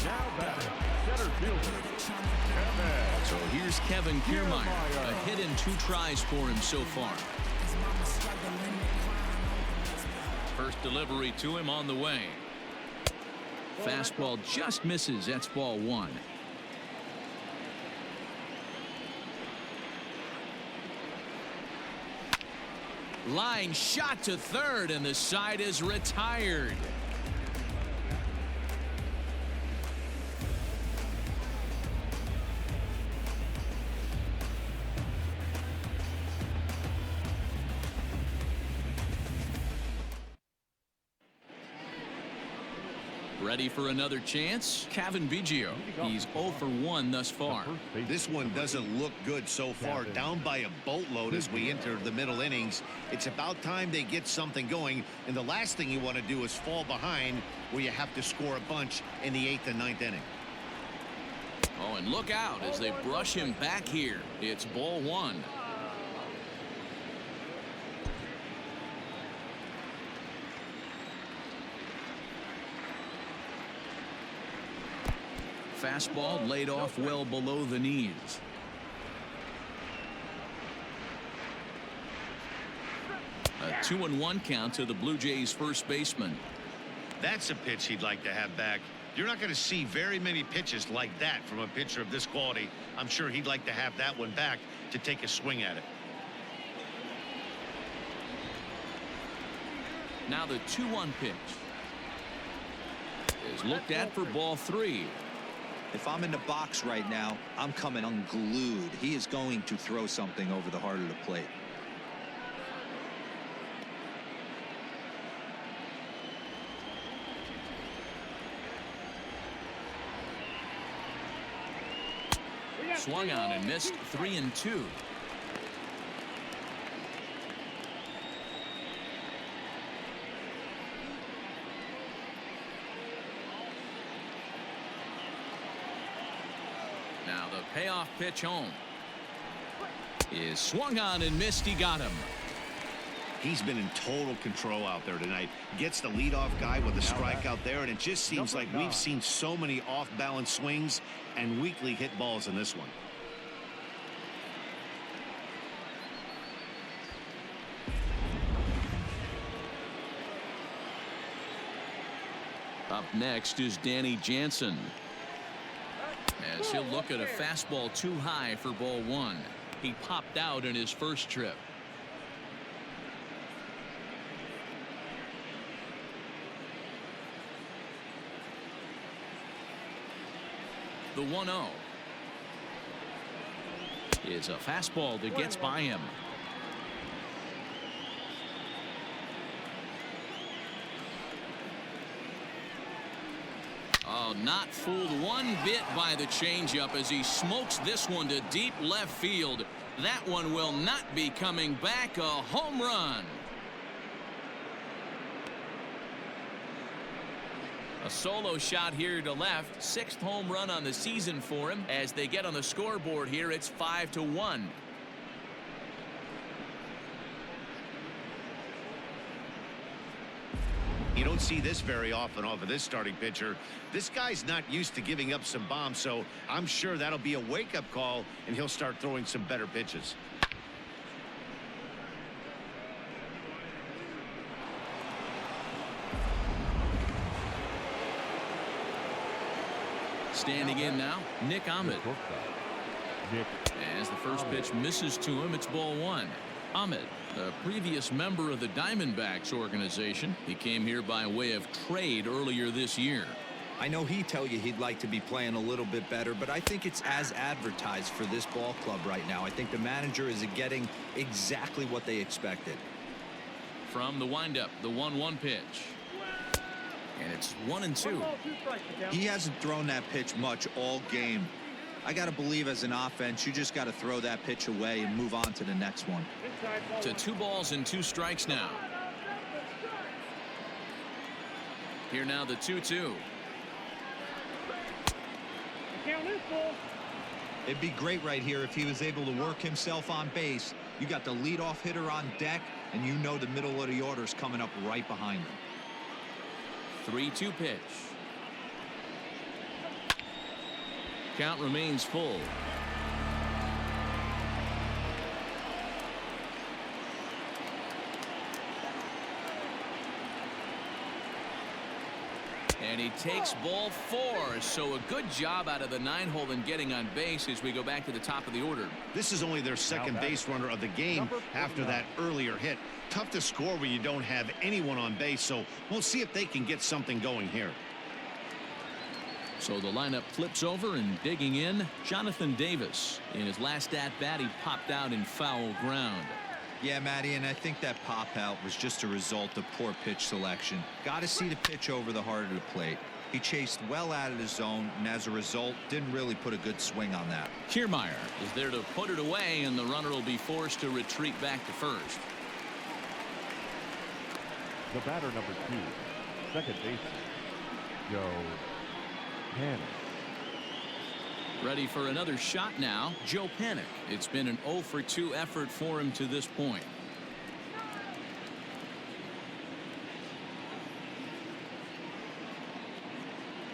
Now batting, center fielder, Kevin. So here's Kevin Kiermaier. A hit in 2 tries for him so far. First delivery to him on the way. Fastball just misses. That's ball 1. Line shot to third, and the side is retired. Ready for another chance? Kevin Biggio. He's 0 for 1 thus far. This one doesn't look good so far. Down by a boatload as we enter the middle innings. It's about time they get something going, and the last thing you want to do is fall behind where you have to score a bunch in the 8th and 9th inning. Oh, and look out as they brush him back here. It's ball 1. Fastball laid off well below the knees. A 2-1 count to the Blue Jays first baseman. That's a pitch he'd like to have back. You're not going to see very many pitches like that from a pitcher of this quality. I'm sure he'd like to have that one back to take a swing at it. Now the 2-1 pitch is looked at for ball 3. If I'm in the box right now, I'm coming unglued. He is going to throw something over the heart of the plate. Swung on and missed. 3-2. Now the payoff pitch home is swung on and missed. He got him. He's been in total control out there tonight. Gets the leadoff guy with a strikeout there, and it just seems like we've seen so many off-balance swings and weakly hit balls in this one. Up next is Danny Jansen, as he'll look at a fastball too high for ball 1. He popped out in his first trip. The 1-0 is a fastball that gets by him. Oh, not fooled one bit by the changeup as he smokes this one to deep left field. That one will not be coming back. A home run. A solo shot here to left. 6th home run on the season for him. As they get on the scoreboard here, it's 5-1. You don't see this very often off of this starting pitcher. This guy's not used to giving up some bombs, so I'm sure that'll be a wake-up call, and he'll start throwing some better pitches. Standing in now, Nick Ahmed. As the first pitch misses to him, it's ball 1. Ahmed, a previous member of the Diamondbacks organization. He came here by way of trade earlier this year. I know he'd tell you he'd like to be playing a little bit better, but I think it's as advertised for this ball club right now. I think the manager is getting exactly what they expected. From the windup, the 1-1 pitch. And it's 1-2. He hasn't thrown that pitch much all game. I got to believe as an offense, you just got to throw that pitch away and move on to the next one. To 2 balls and 2 strikes now. Here now the 2-2. Count is full. It'd be great right here if he was able to work himself on base. You got the leadoff hitter on deck, and you know the middle of the order is coming up right behind him. 3-2 pitch. Count remains full. And he takes ball 4. So a good job out of the 9-hole in getting on base as we go back to the top of the order. This is only their second base runner of the game after that earlier hit. Tough to score when you don't have anyone on base, so we'll see if they can get something going here. So the lineup flips over, and digging in, Jonathan Davis. In his last at-bat, he popped out in foul ground. Yeah, Matty, and I think that pop out was just a result of poor pitch selection. Got to see the pitch over the heart of the plate. He chased well out of the zone, and as a result, didn't really put a good swing on that. Kiermaier is there to put it away, and the runner will be forced to retreat back to first. The batter, number 2, second baseman, Joe Panic. Ready for another shot now, Joe Panic. It's been an 0-for-2 effort for him to this point.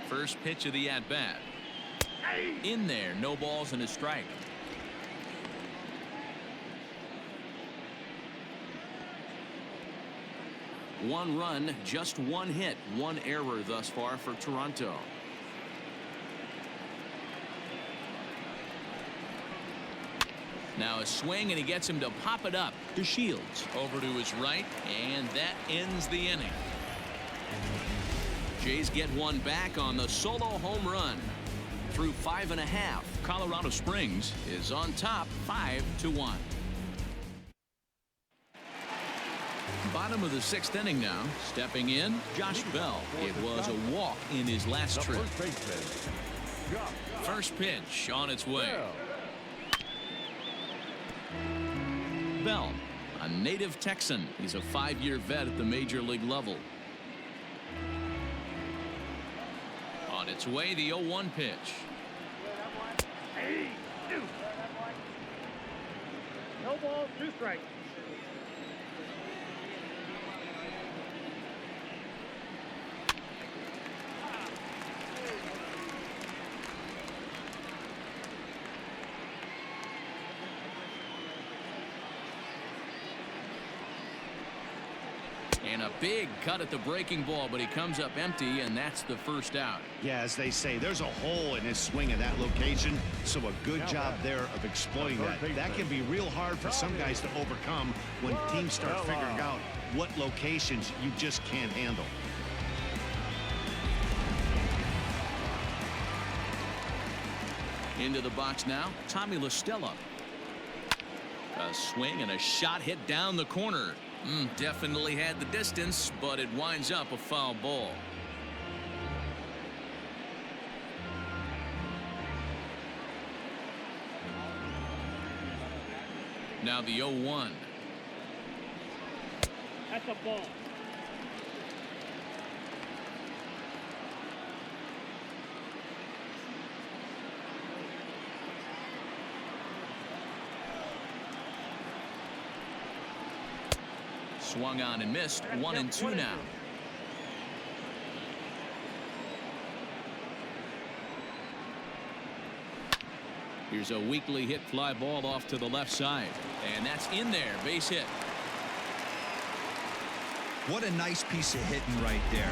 First pitch of the at-bat. In there, no balls and a strike. One run, just one hit, one error thus far for Toronto. Now a swing, and he gets him to pop it up to Shields. Over to his right, and that ends the inning. Jays get one back on the solo home run. Through 5.5, Colorado Springs is on top 5-1. Bottom of the 6th inning now. Stepping in, Josh Bell. It was a walk in his last trip. First pitch on its way. Bell, a native Texan. He's a 5-year vet at the major league level. On its way, the 0-1 pitch. No balls, 2 strikes. And a big cut at the breaking ball, but he comes up empty, and that's the first out. Yeah, as they say, there's a hole in his swing at that location, so a good job there of exploiting that. That can be real hard for some guys to overcome when teams start figuring out what locations you just can't handle. Into the box now, Tommy La Stella. A swing and a shot hit down the corner. Definitely had the distance, but it winds up a foul ball. Now the 0-1. That's a ball. Swung on and missed. 1-2 now. Here's a weakly hit fly ball off to the left side, and that's in there. Base hit. What a nice piece of hitting right there.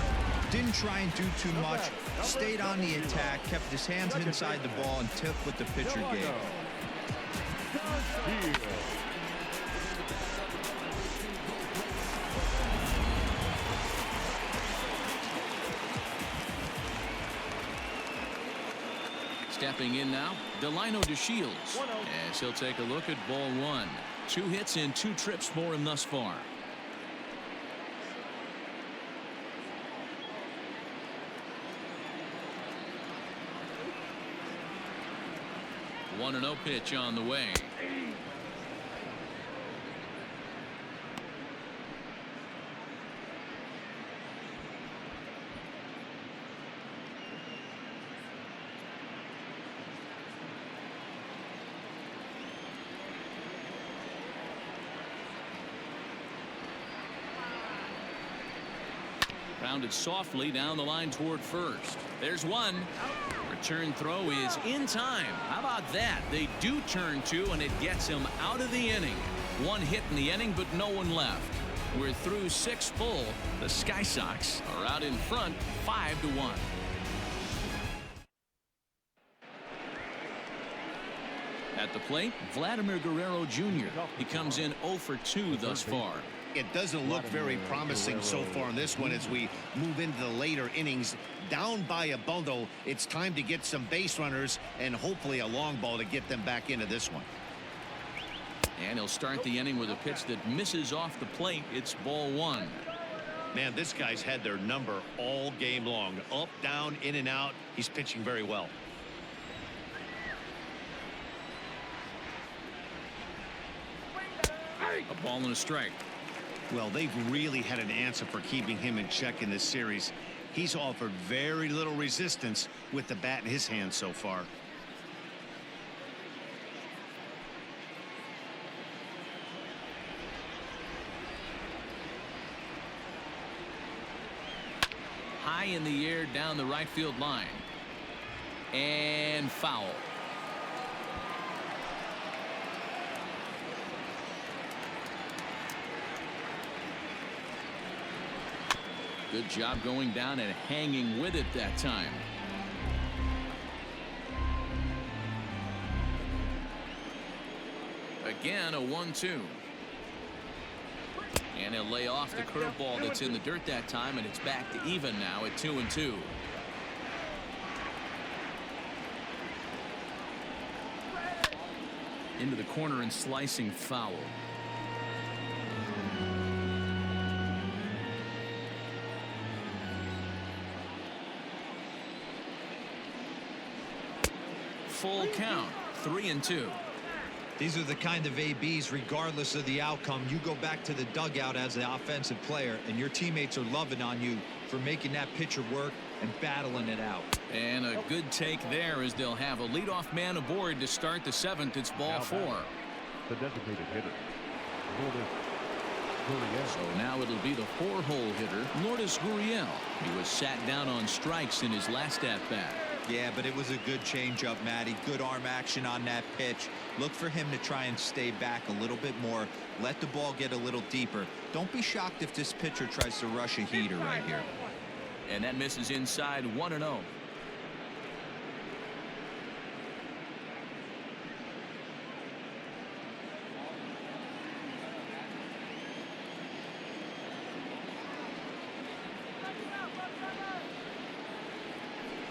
Didn't try and do too much. Stayed on the attack, kept his hands inside the ball, and took what the pitcher gave. Stepping in now, Delino DeShields, as he'll take a look at ball one. 2 hits and 2 trips for him thus far. 1-0 pitch on the way. Rounded softly down the line toward first. There's one. Return throw is in time. How about that? They do turn 2, and it gets him out of the inning. 1 hit in the inning, but no one left. We're through 6 full. The Sky Sox are out in front 5-1. At the plate, Vladimir Guerrero Jr. He comes in 0 for 2 thus far. It doesn't look very promising so far in this one as we move into the later innings. Down by a bundle, it's time to get some base runners and hopefully a long ball to get them back into this one. And he'll start the inning with a pitch that misses off the plate. It's ball 1. Man, this guy's had their number all game long. Up, down, in and out. He's pitching very well. A ball and a strike. Well, they've really had an answer for keeping him in check in this series. He's offered very little resistance with the bat in his hand so far. High in the air down the right field line. And foul. Good job going down and hanging with it that time. Again, a 1-2. And he'll lay off the curveball that's in the dirt that time, and it's back to even now at 2-2. Into the corner and slicing foul. Full count, 3-2. These are the kind of ABs, regardless of the outcome. You go back to the dugout as the offensive player, and your teammates are loving on you for making that pitcher work and battling it out. And a good take there as they'll have a leadoff man aboard to start the 7th. It's ball 4. The designated hitter, So now it'll be the 4-hole hitter, Lourdes Gurriel. He was sat down on strikes in his last at-bat. Yeah, but it was a good changeup, Matty. Good arm action on that pitch. Look for him to try and stay back a little bit more. Let the ball get a little deeper. Don't be shocked if this pitcher tries to rush a heater right here. And that misses inside 1-0.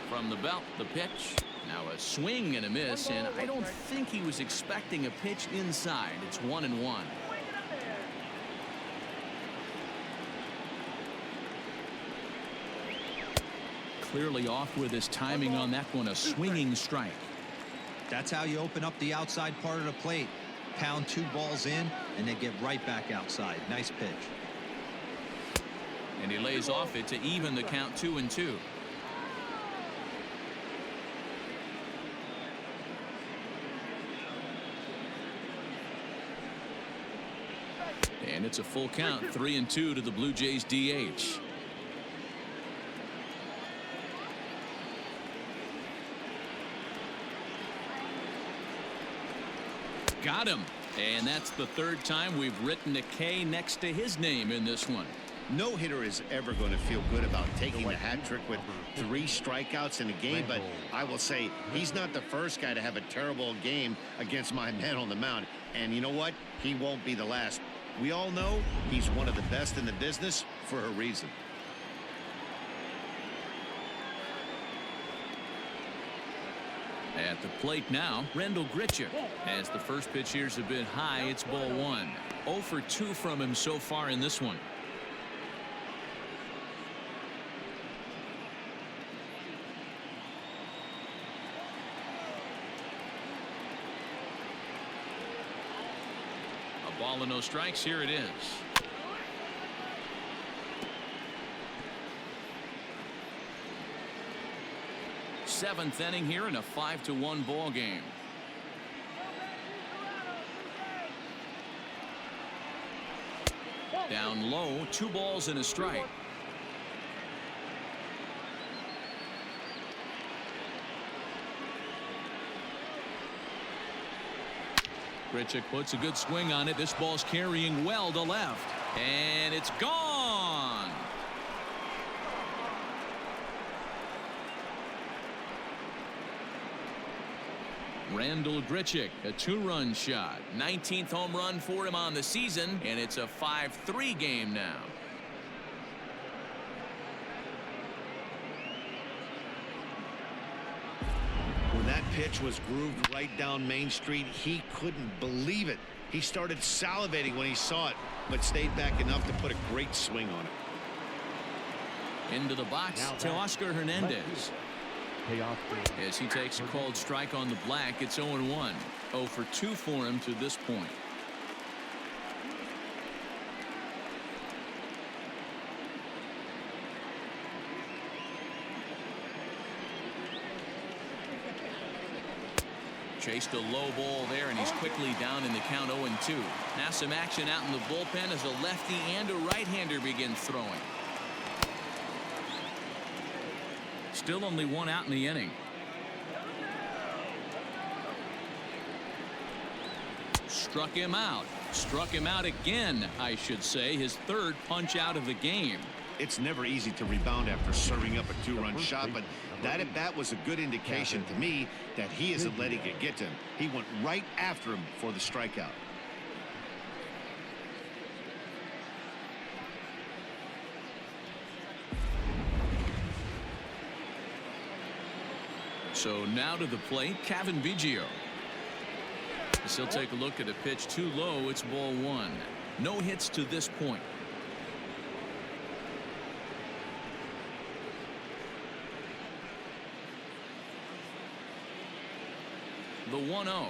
From the belt, the pitch. Now a swing and a miss, and I don't think he was expecting a pitch inside. It's 1-1. Clearly off with his timing on that one, a swinging strike. That's how you open up the outside part of the plate. Pound 2 balls in, and they get right back outside. Nice pitch. And he lays off it to even the count 2-2. And it's a full count, 3-2 to the Blue Jays DH. Got him. And that's the 3rd time we've written a K next to his name in this one. No hitter is ever going to feel good about taking the hat trick with 3 strikeouts in a game, but I will say he's not the first guy to have a terrible game against my man on the mound. And you know what? He won't be the last. We all know he's one of the best in the business for a reason. At the plate now, Randall Grichuk. As the first pitch here's a bit high, it's ball one. 0 for 2 from him so far in this one. A ball and no strikes. Here it is. Seventh inning here in a 5-1 ball game. Down low, 2 balls and a strike. Grichuk puts a good swing on it. This ball's carrying well to left, and it's gone. Randall Grichuk, a 2-run shot. 19th home run for him on the season, and it's a 5-3 game now. When that pitch was grooved right down Main Street, he couldn't believe it. He started salivating when he saw it, but stayed back enough to put a great swing on it. Into the box to Oscar Hernandez. As he takes a called strike on the black, it's 0-1. 0 for 2 for him to this point. Chased a low ball there, and he's quickly down in the count. 0-2. Now some action out in the bullpen as a lefty and a right-hander begin throwing. Still only 1 out in the inning. Struck him out. Struck him out again, I should say. His 3rd punch out of the game. It's never easy to rebound after serving up a 2-run shot, but that at bat was a good indication to me that he isn't letting it get to him. He went right after him for the strikeout. So now to the plate, Cavan Biggio. As he'll take a look at a pitch too low, it's ball 1. No hits to this point. The 1-0.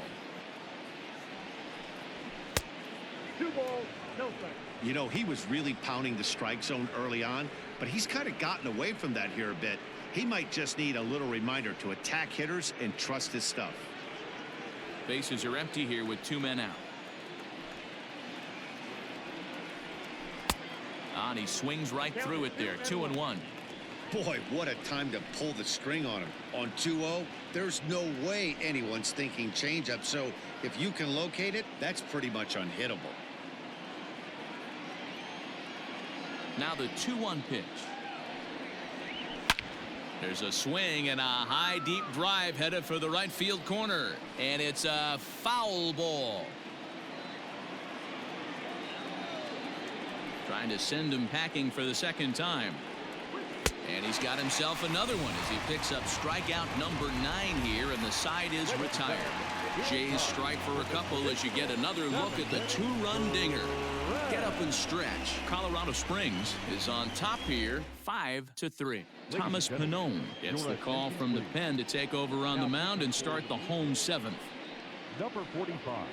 2 balls, no strikes. You know, he was really pounding the strike zone early on, but he's kind of gotten away from that here a bit. He might just need a little reminder to attack hitters and trust his stuff. Bases are empty here with 2 men out. And he swings right through it there. 2-1. Boy, what a time to pull the string on him. On 2-0, there's no way anyone's thinking changeup, so if you can locate it, that's pretty much unhittable. Now the 2-1 pitch. There's a swing and a high deep drive headed for the right field corner, and it's a foul ball. Trying to send him packing for the 2nd time. And he's got himself another one as he picks up strikeout number 9 here, and the side is retired. Jays strike for a couple as you get another look at the 2-run dinger. Get up and stretch. Colorado Springs is on top here, 5-3. Thomas Pannone gets the call from the pen to take over on the mound and start the home 7th. Number 45.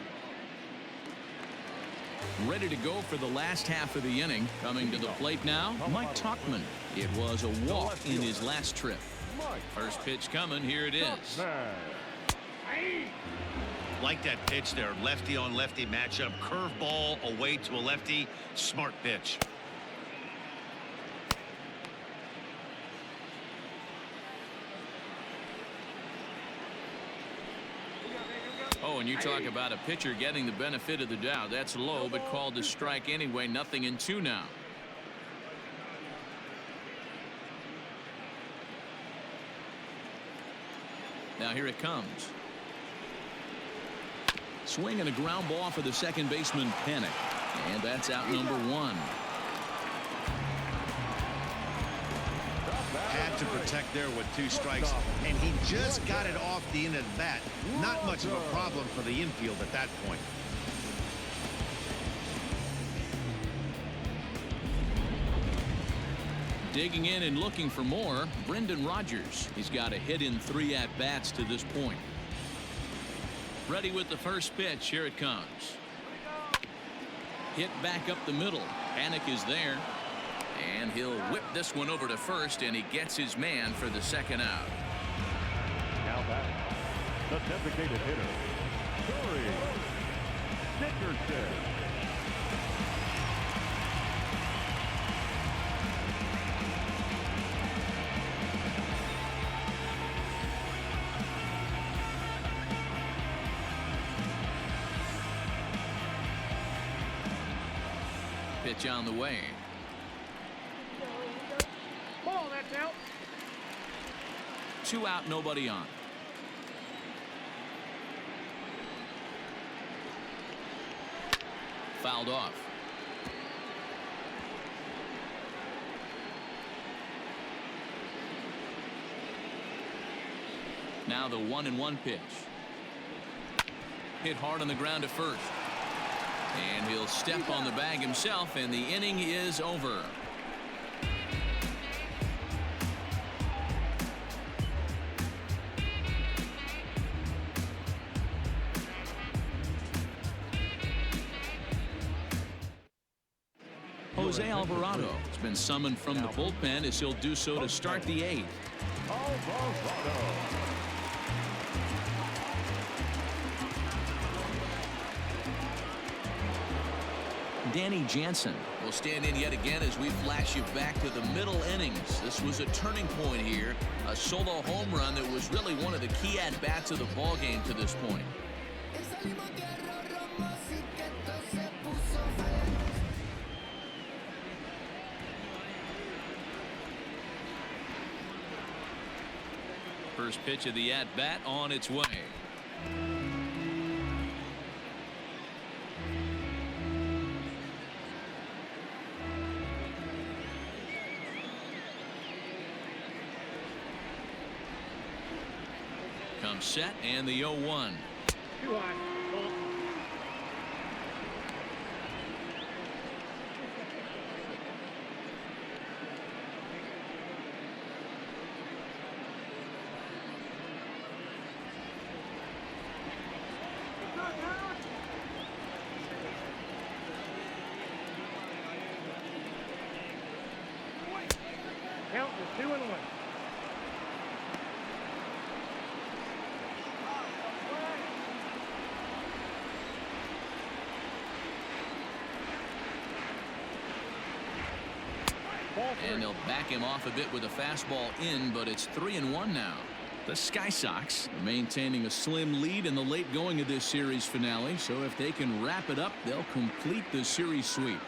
Ready to go for the last half of the inning. Coming to the plate now, Mike Tauchman. It was a walk in his last trip. First pitch coming. Here it is. Like that pitch there. Lefty on lefty matchup. Curveball away to a lefty. Smart pitch. Oh, and you talk about a pitcher getting the benefit of the doubt. That's low, but called a strike anyway. 0-2 now. Now here it comes. Swing and a ground ball for the second baseman, Panic. And that's out number 1. Had to protect there with 2 strikes, and he just got it off the end of the bat. Not much of a problem for the infield at that point. Digging in and looking for more, Brendan Rodgers. He's got a hit in 3 at-bats to this point. Ready with the first pitch. Here it comes. Hit back up the middle. Panic is there. And he'll whip this one over to first, and he gets his man for the second out. Now back, the designated hitter, Corey Dickerson. Pitch on the way. Ball, that's out. 2 out, nobody on. Fouled off. Now the 1-1 pitch. Hit hard on the ground to first. And he'll step on the bag himself, and the inning is over. Jose Alvarado has been summoned from the bullpen as he'll do so to start the 8th. Alvarado. Danny Jansen will stand in yet again as we flash you back to the middle innings. This was a turning point here, a solo home run that was really one of the key at-bats of the ball game to this point. First pitch of the at-bat on its way. Comes set, and the 0-1. Too high. Ball. Count is 2-1. And they'll back him off a bit with a fastball in, but it's 3-1 now. The Sky Sox are maintaining a slim lead in the late going of this series finale, so if they can wrap it up, they'll complete the series sweep.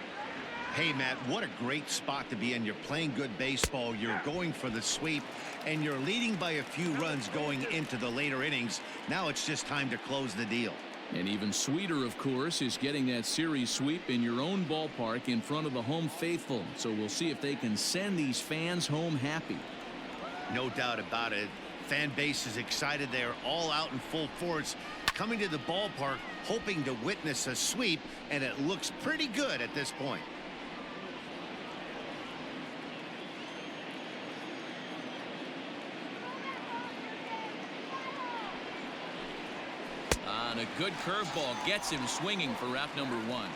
Hey, Matt, what a great spot to be in. You're playing good baseball. You're going for the sweep, and you're leading by a few runs going into the later innings. Now it's just time to close the deal. And even sweeter, of course, is getting that series sweep in your own ballpark in front of the home faithful. So we'll see if they can send these fans home happy. No doubt about it. Fan base is excited. They're all out in full force, coming to the ballpark, hoping to witness a sweep, and it looks pretty good at this point. And a good curveball gets him swinging for wrap number 1.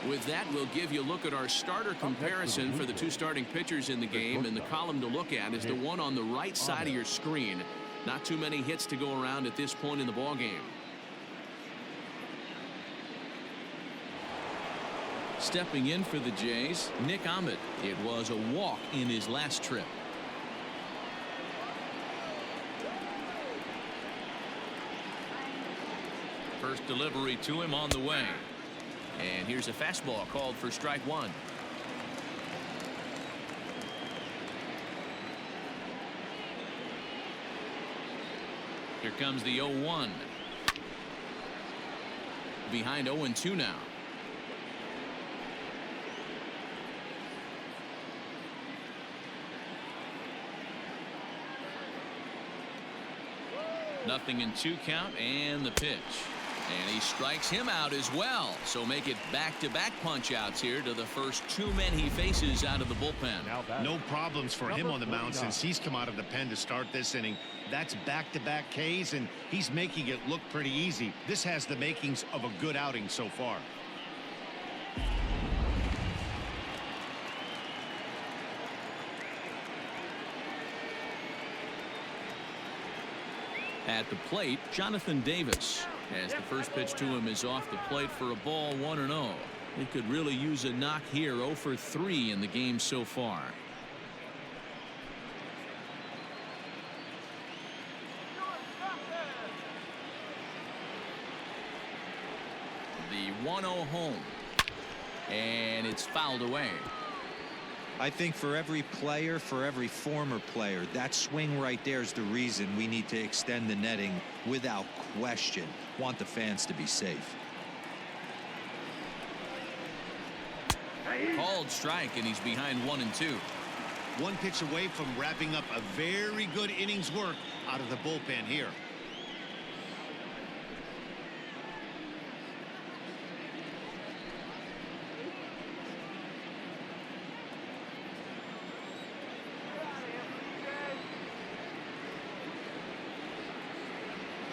With that, we'll give you a look at our starter comparison for the 2 starting pitchers in the game, and the column to look at is the one on the right side of your screen. Not too many hits to go around at this point in the ball game. Stepping in for the Jays, Nick Ahmed. It was a walk in his last trip. First delivery to him on the way. And here's a fastball called for strike 1. Here comes the 0-1. Behind 0-2 now. 0-2 count and the pitch. And he strikes him out as well. So make it back-to-back punch-outs here to the first 2 men he faces out of the bullpen. No problems for him on the mound since he's come out of the pen to start this inning. That's back-to-back Ks, and he's making it look pretty easy. This has the makings of a good outing so far. At the plate, Jonathan Davis, as the first pitch to him is off the plate for a ball, 1-0. He could really use a knock here. 0 for 3 in the game so far. The 1-0 home, and it's fouled away. I think for every player, for every former player, that swing right there is the reason we need to extend the netting without question. Want the fans to be safe. Called strike, and he's behind 1-2. One pitch away from wrapping up a very good innings work out of the bullpen here.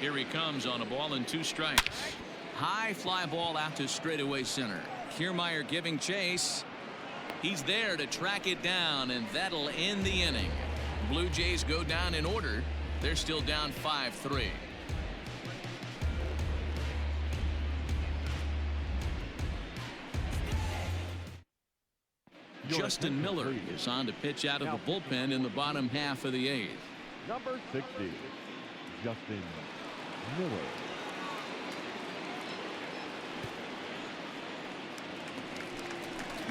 Here he comes on a ball and 2 strikes. High fly ball out to straightaway center. Kiermaier giving chase. He's there to track it down, and that'll end the inning. Blue Jays go down in order. They're still down 5-3. Justin Miller is on to pitch out of the bullpen in the bottom half of the 8th. Number 60, Justin Miller.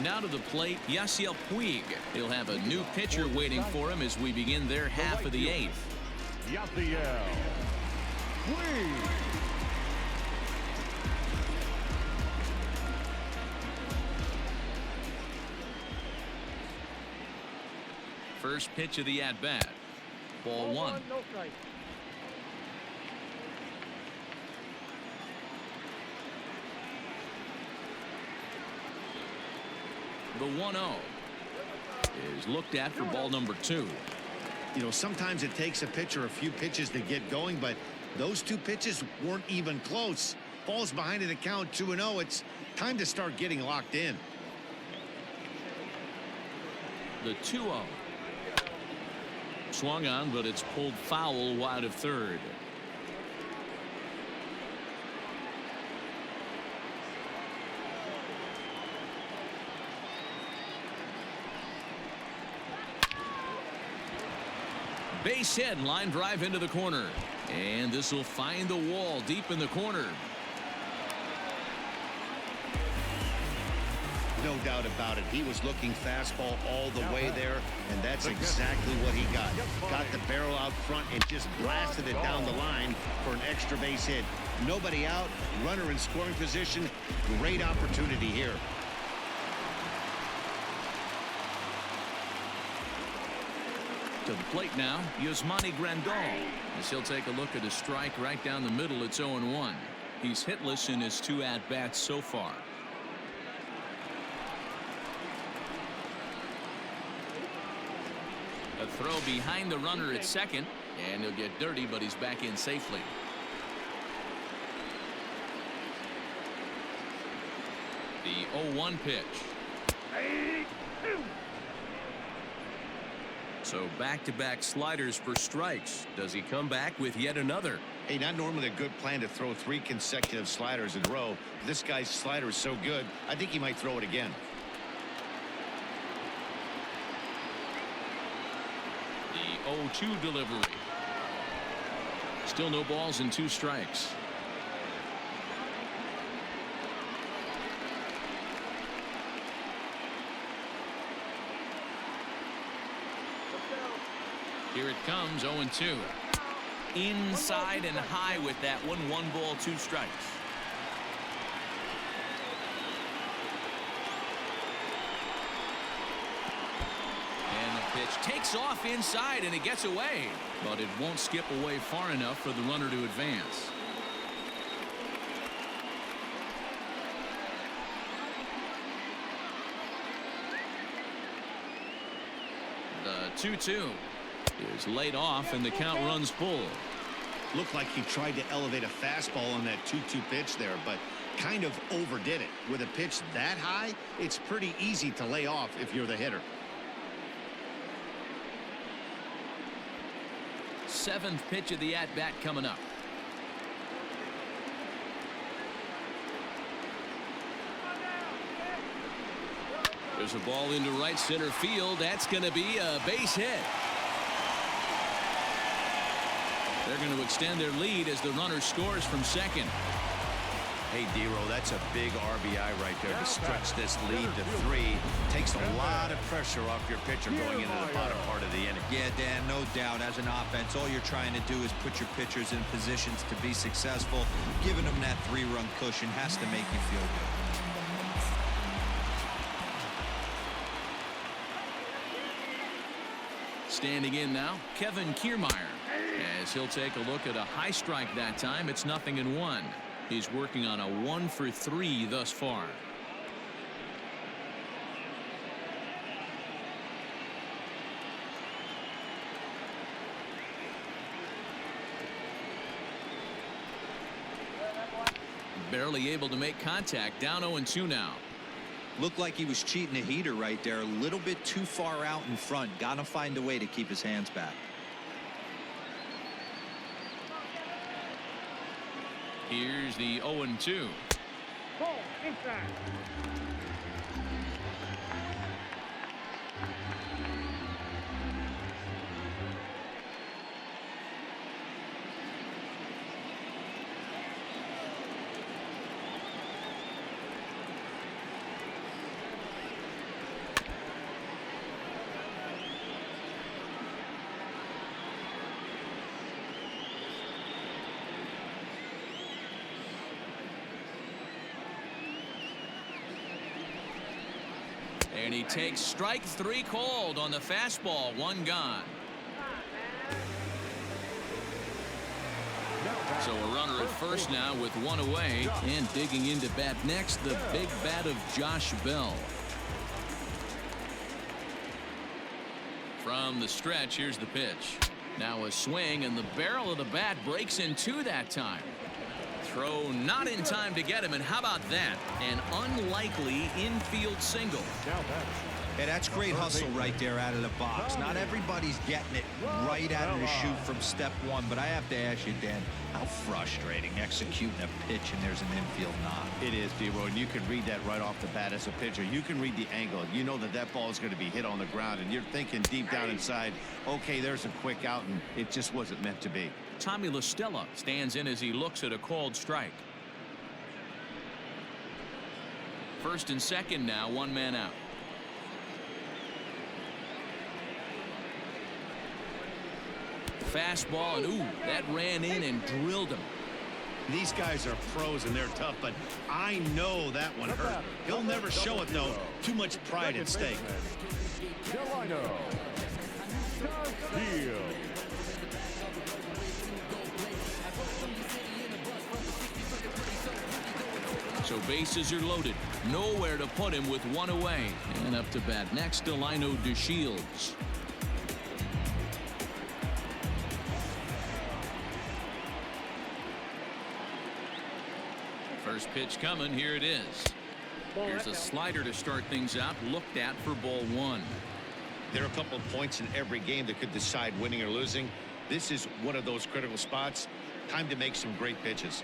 Now to the plate, Yasiel Puig. He'll have a new pitcher waiting for him as we begin their half of the 8th. Yasiel Puig. First pitch of the at-bat. Ball 1. No strike. The 1-0 is looked at for ball number 2. You know, sometimes it takes a pitcher a few pitches to get going, but those 2 pitches weren't even close. Falls behind in the count, 2-0. It's time to start getting locked in. The 2-0. Swung on, but it's pulled foul wide of third. Base hit, line drive into the corner, and this will find the wall deep in the corner. No doubt about it. He was looking fastball all the way there, and that's exactly what he got. Got the barrel out front and just blasted it down the line for an extra base hit. Nobody out, runner in scoring position. Great opportunity here. To the plate now, Yasmani Grandal, as he'll take a look at a strike right down the middle. It's 0-1. He's hitless in his 2 at-bats so far. A throw behind the runner at second, and he'll get dirty, but he's back in safely. The 0-1 pitch. So back-to-back sliders for strikes. Does he come back with yet another? Hey, not normally a good plan to throw 3 consecutive sliders in a row. This guy's slider is so good, I think he might throw it again. The 0-2 delivery. Still no balls and 2 strikes. Here it comes, 0-2. Inside and high with that one. 1 ball, 2 strikes. And Pitch takes off inside and it gets away, but it won't skip away far enough for the runner to advance. The 2-2 is laid off and the count runs full. Looked like he tried to elevate a fastball on that 2-2 pitch there, but kind of overdid it. With a pitch that high, it's pretty easy to lay off if you're the hitter. Seventh pitch of the at-bat coming up. There's a ball into right center field. That's going to be a base hit. They're going to extend their lead as the runner scores from second. Hey, D-Row, that's a big RBI right there to stretch this lead to 3. Takes a lot of pressure off your pitcher going into the bottom part of the inning. Yeah, Dan, no doubt. As an offense, all you're trying to do is put your pitchers in positions to be successful. Giving them that 3-run cushion has to make you feel good. Standing in now, Kevin Kiermaier. As he'll take a look at a high strike that time, it's 0-1. He's working on a 1-for-3 thus far. Barely able to make contact. Down 0-2 now. Looked like he was cheating a heater right there. A little bit too far out in front. Gotta find a way to keep his hands back. Here's the 0-2. Ball inside. And he takes strike 3 called on the fastball. 1 gone. So a runner at first now with 1 away, and digging into bat next, the big bat of Josh Bell. From the stretch, here's the pitch. Now a swing, and the barrel of the bat breaks in 2 that time. Throw not in time to get him, and how about that? An unlikely infield single. Hey, that's great hustle right there out of the box. Not everybody's getting it right out of the chute from step 1, but I have to ask you, Dan, how frustrating executing a pitch and there's an infield knock. It is, D-Roy, and you can read that right off the bat as a pitcher. You can read the angle. You know that that ball is going to be hit on the ground, and you're thinking deep down inside, okay, there's a quick out, and it just wasn't meant to be. Tommy La Stella stands in as he looks at a called strike. First and second now, 1 man out. Fastball, and ooh, that ran in and drilled him. These guys are pros and they're tough, but I know that one hurt. He'll never show it, though. Too much pride at stake. So bases are loaded. Nowhere to put him with 1 away. And up to bat next, Delino DeShields. First pitch coming. Here it is. Here's a slider to start things out. Looked at for ball 1. There are a couple of points in every game that could decide winning or losing. This is one of those critical spots. Time to make some great pitches.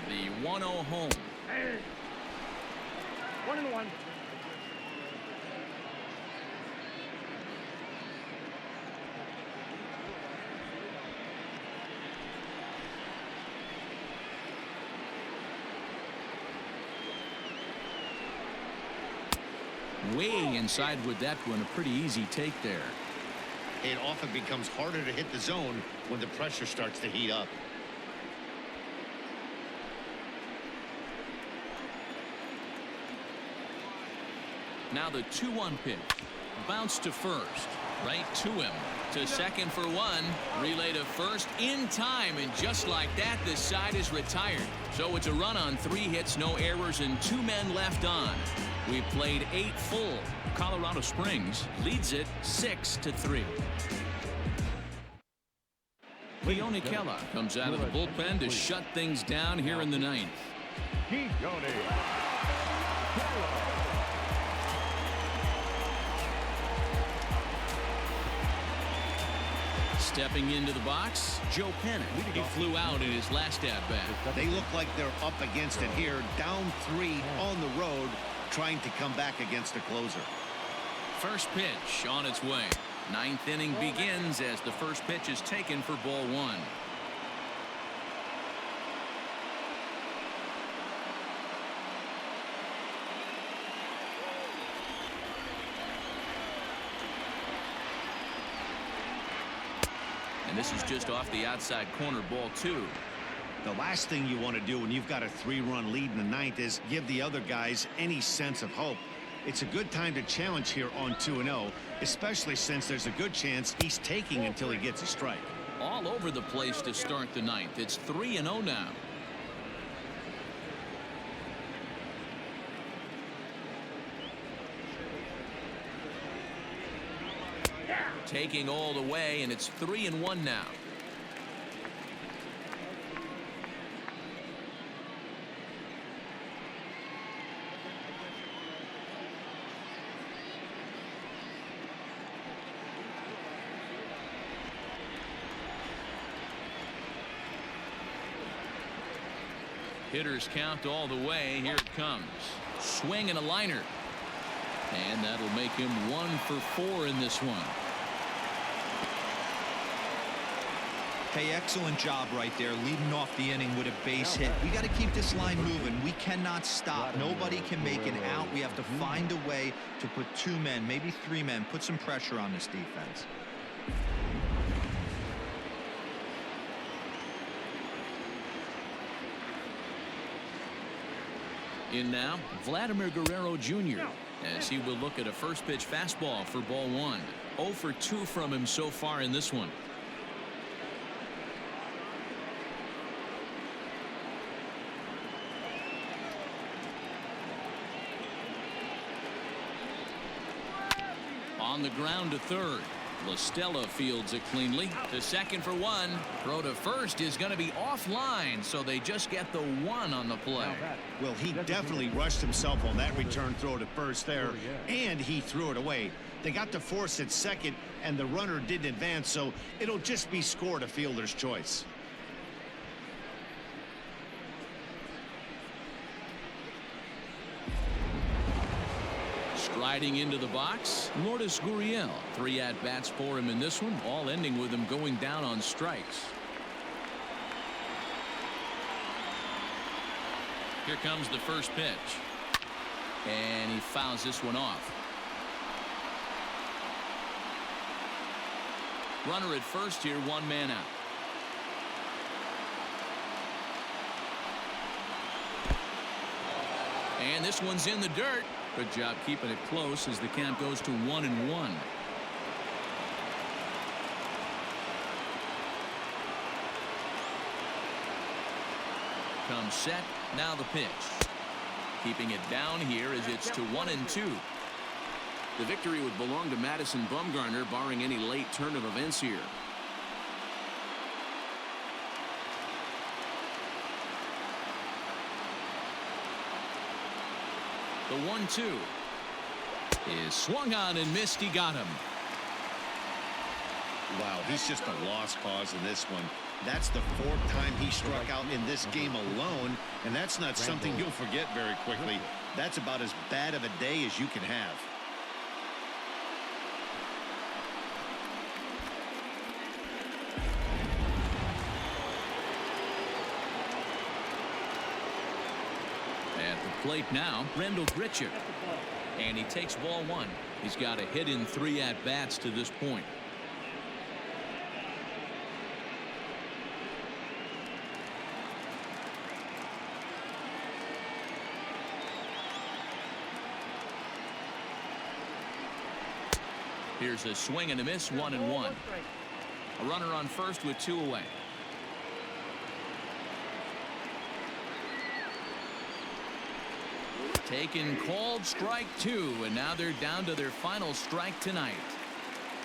The 1-0 home. 1-1. Way inside with that one. A pretty easy take there. It often becomes harder to hit the zone when the pressure starts to heat up. Now the 2-1 pitch. Bounce to first. Right to him. To second for one. Relay to first in time. And just like that, the side is retired. So it's a run on 3 hits, no errors, and 2 men left on. We played 8 full. Colorado Springs leads it 6-3. Keone Keller comes out of the bullpen to shut things down here in the 9th. Stepping into the box, Joe Pennant. He flew out in his last at-bat. They look like they're up against it here, down 3 on the road, trying to come back against the closer. First pitch on its way. 9th inning begins as the first pitch is taken for ball 1. And this is just off the outside corner, ball 2. The last thing you want to do when you've got a 3-run lead in the 9th is give the other guys any sense of hope. It's a good time to challenge here on 2-0, especially since there's a good chance he's taking until he gets a strike. All over the place to start the 9th. It's 3-0 now. Taking all the way, and it's 3-1 now. Hitters count all the way. Here it comes. Swing and a liner. And that'll make him 1 for 4 in this one. Hey, excellent job right there, leading off the inning with a base hit. We got to keep this line moving. We cannot stop. Nobody can make an out. We have to find a way to put 2 men, maybe 3 men, put some pressure on this defense. In now, Vladimir Guerrero Jr. as he will look at a first pitch fastball for ball 1. 0 for 2 from him so far in this one. On the ground to third. LaStella fields it cleanly. To second for 1. Throw to first is going to be offline, so they just get the 1 on the play. Well, he definitely rushed himself on that return throw to first there, and he threw it away. They got to force at second, and the runner didn't advance, so it'll just be scored a fielder's choice. Striding into the box, Lourdes Gurriel. 3 at-bats for him in this one, all ending with him going down on strikes. Here comes the first pitch. And he fouls this one off. Runner at first here, 1 man out. And this one's in the dirt. Good job keeping it close as the count goes to 1-1. Comes set. Now the pitch. Keeping it down here as it's to 1-2. The victory would belong to Madison Bumgarner, barring any late turn of events here. The 1-2 is swung on and missed. He got him. Wow, he's just a lost cause in this one. That's the 4th time he struck out in this game alone, and that's not something you'll forget very quickly. That's about as bad of a day as you can have. At the plate now, Randall Gritcher. And he takes ball 1. He's got a hit in 3 at-bats to this point. Here's a swing and a miss, 1-1. A runner on first with 2 away. Taken, called, strike 2, and now they're down to their final strike tonight.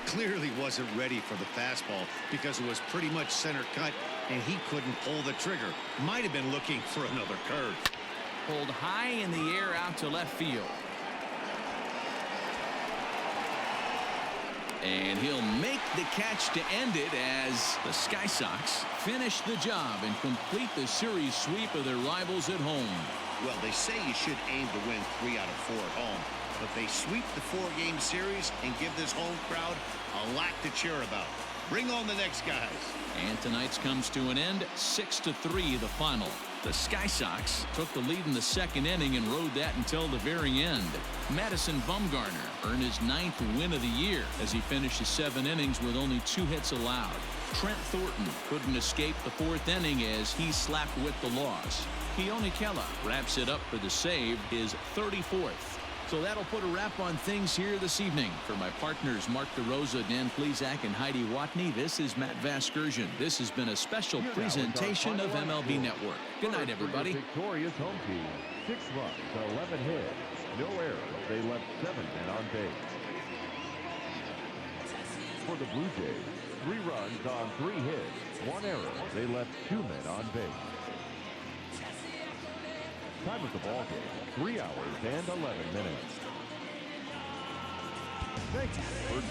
Clearly wasn't ready for the fastball because it was pretty much center cut and he couldn't pull the trigger. Might have been looking for another curve. Pulled high in the air out to left field. And he'll make the catch to end it as the Sky Sox finish the job and complete the series sweep of their rivals at home. Well, they say you should aim to win 3 out of 4 at home, but they sweep the 4-game series and give this home crowd a lot to cheer about. Bring on the next guys. And tonight's comes to an end, 6-3 the final. The Sky Sox took the lead in the 2nd inning and rode that until the very end. Madison Bumgarner earned his 9th win of the year as he finished his 7 innings with only 2 hits allowed. Trent Thornton couldn't escape the 4th inning as he slapped with the loss. Keone Kela wraps it up for the save, his 34th. So that'll put a wrap on things here this evening. For my partners Mark DeRosa, Dan Plesac, and Heidi Watney, this is Matt Vasgersian. This has been a special presentation of MLB Network. Good night, everybody. Victorious home team, 6 runs, 11 hits, no errors. They left 7 men on base. For the Blue Jays, 3 runs on 3 hits, 1 error. They left 2 men on base. Time of the ball game, 3 hours and 11 minutes. Thank you for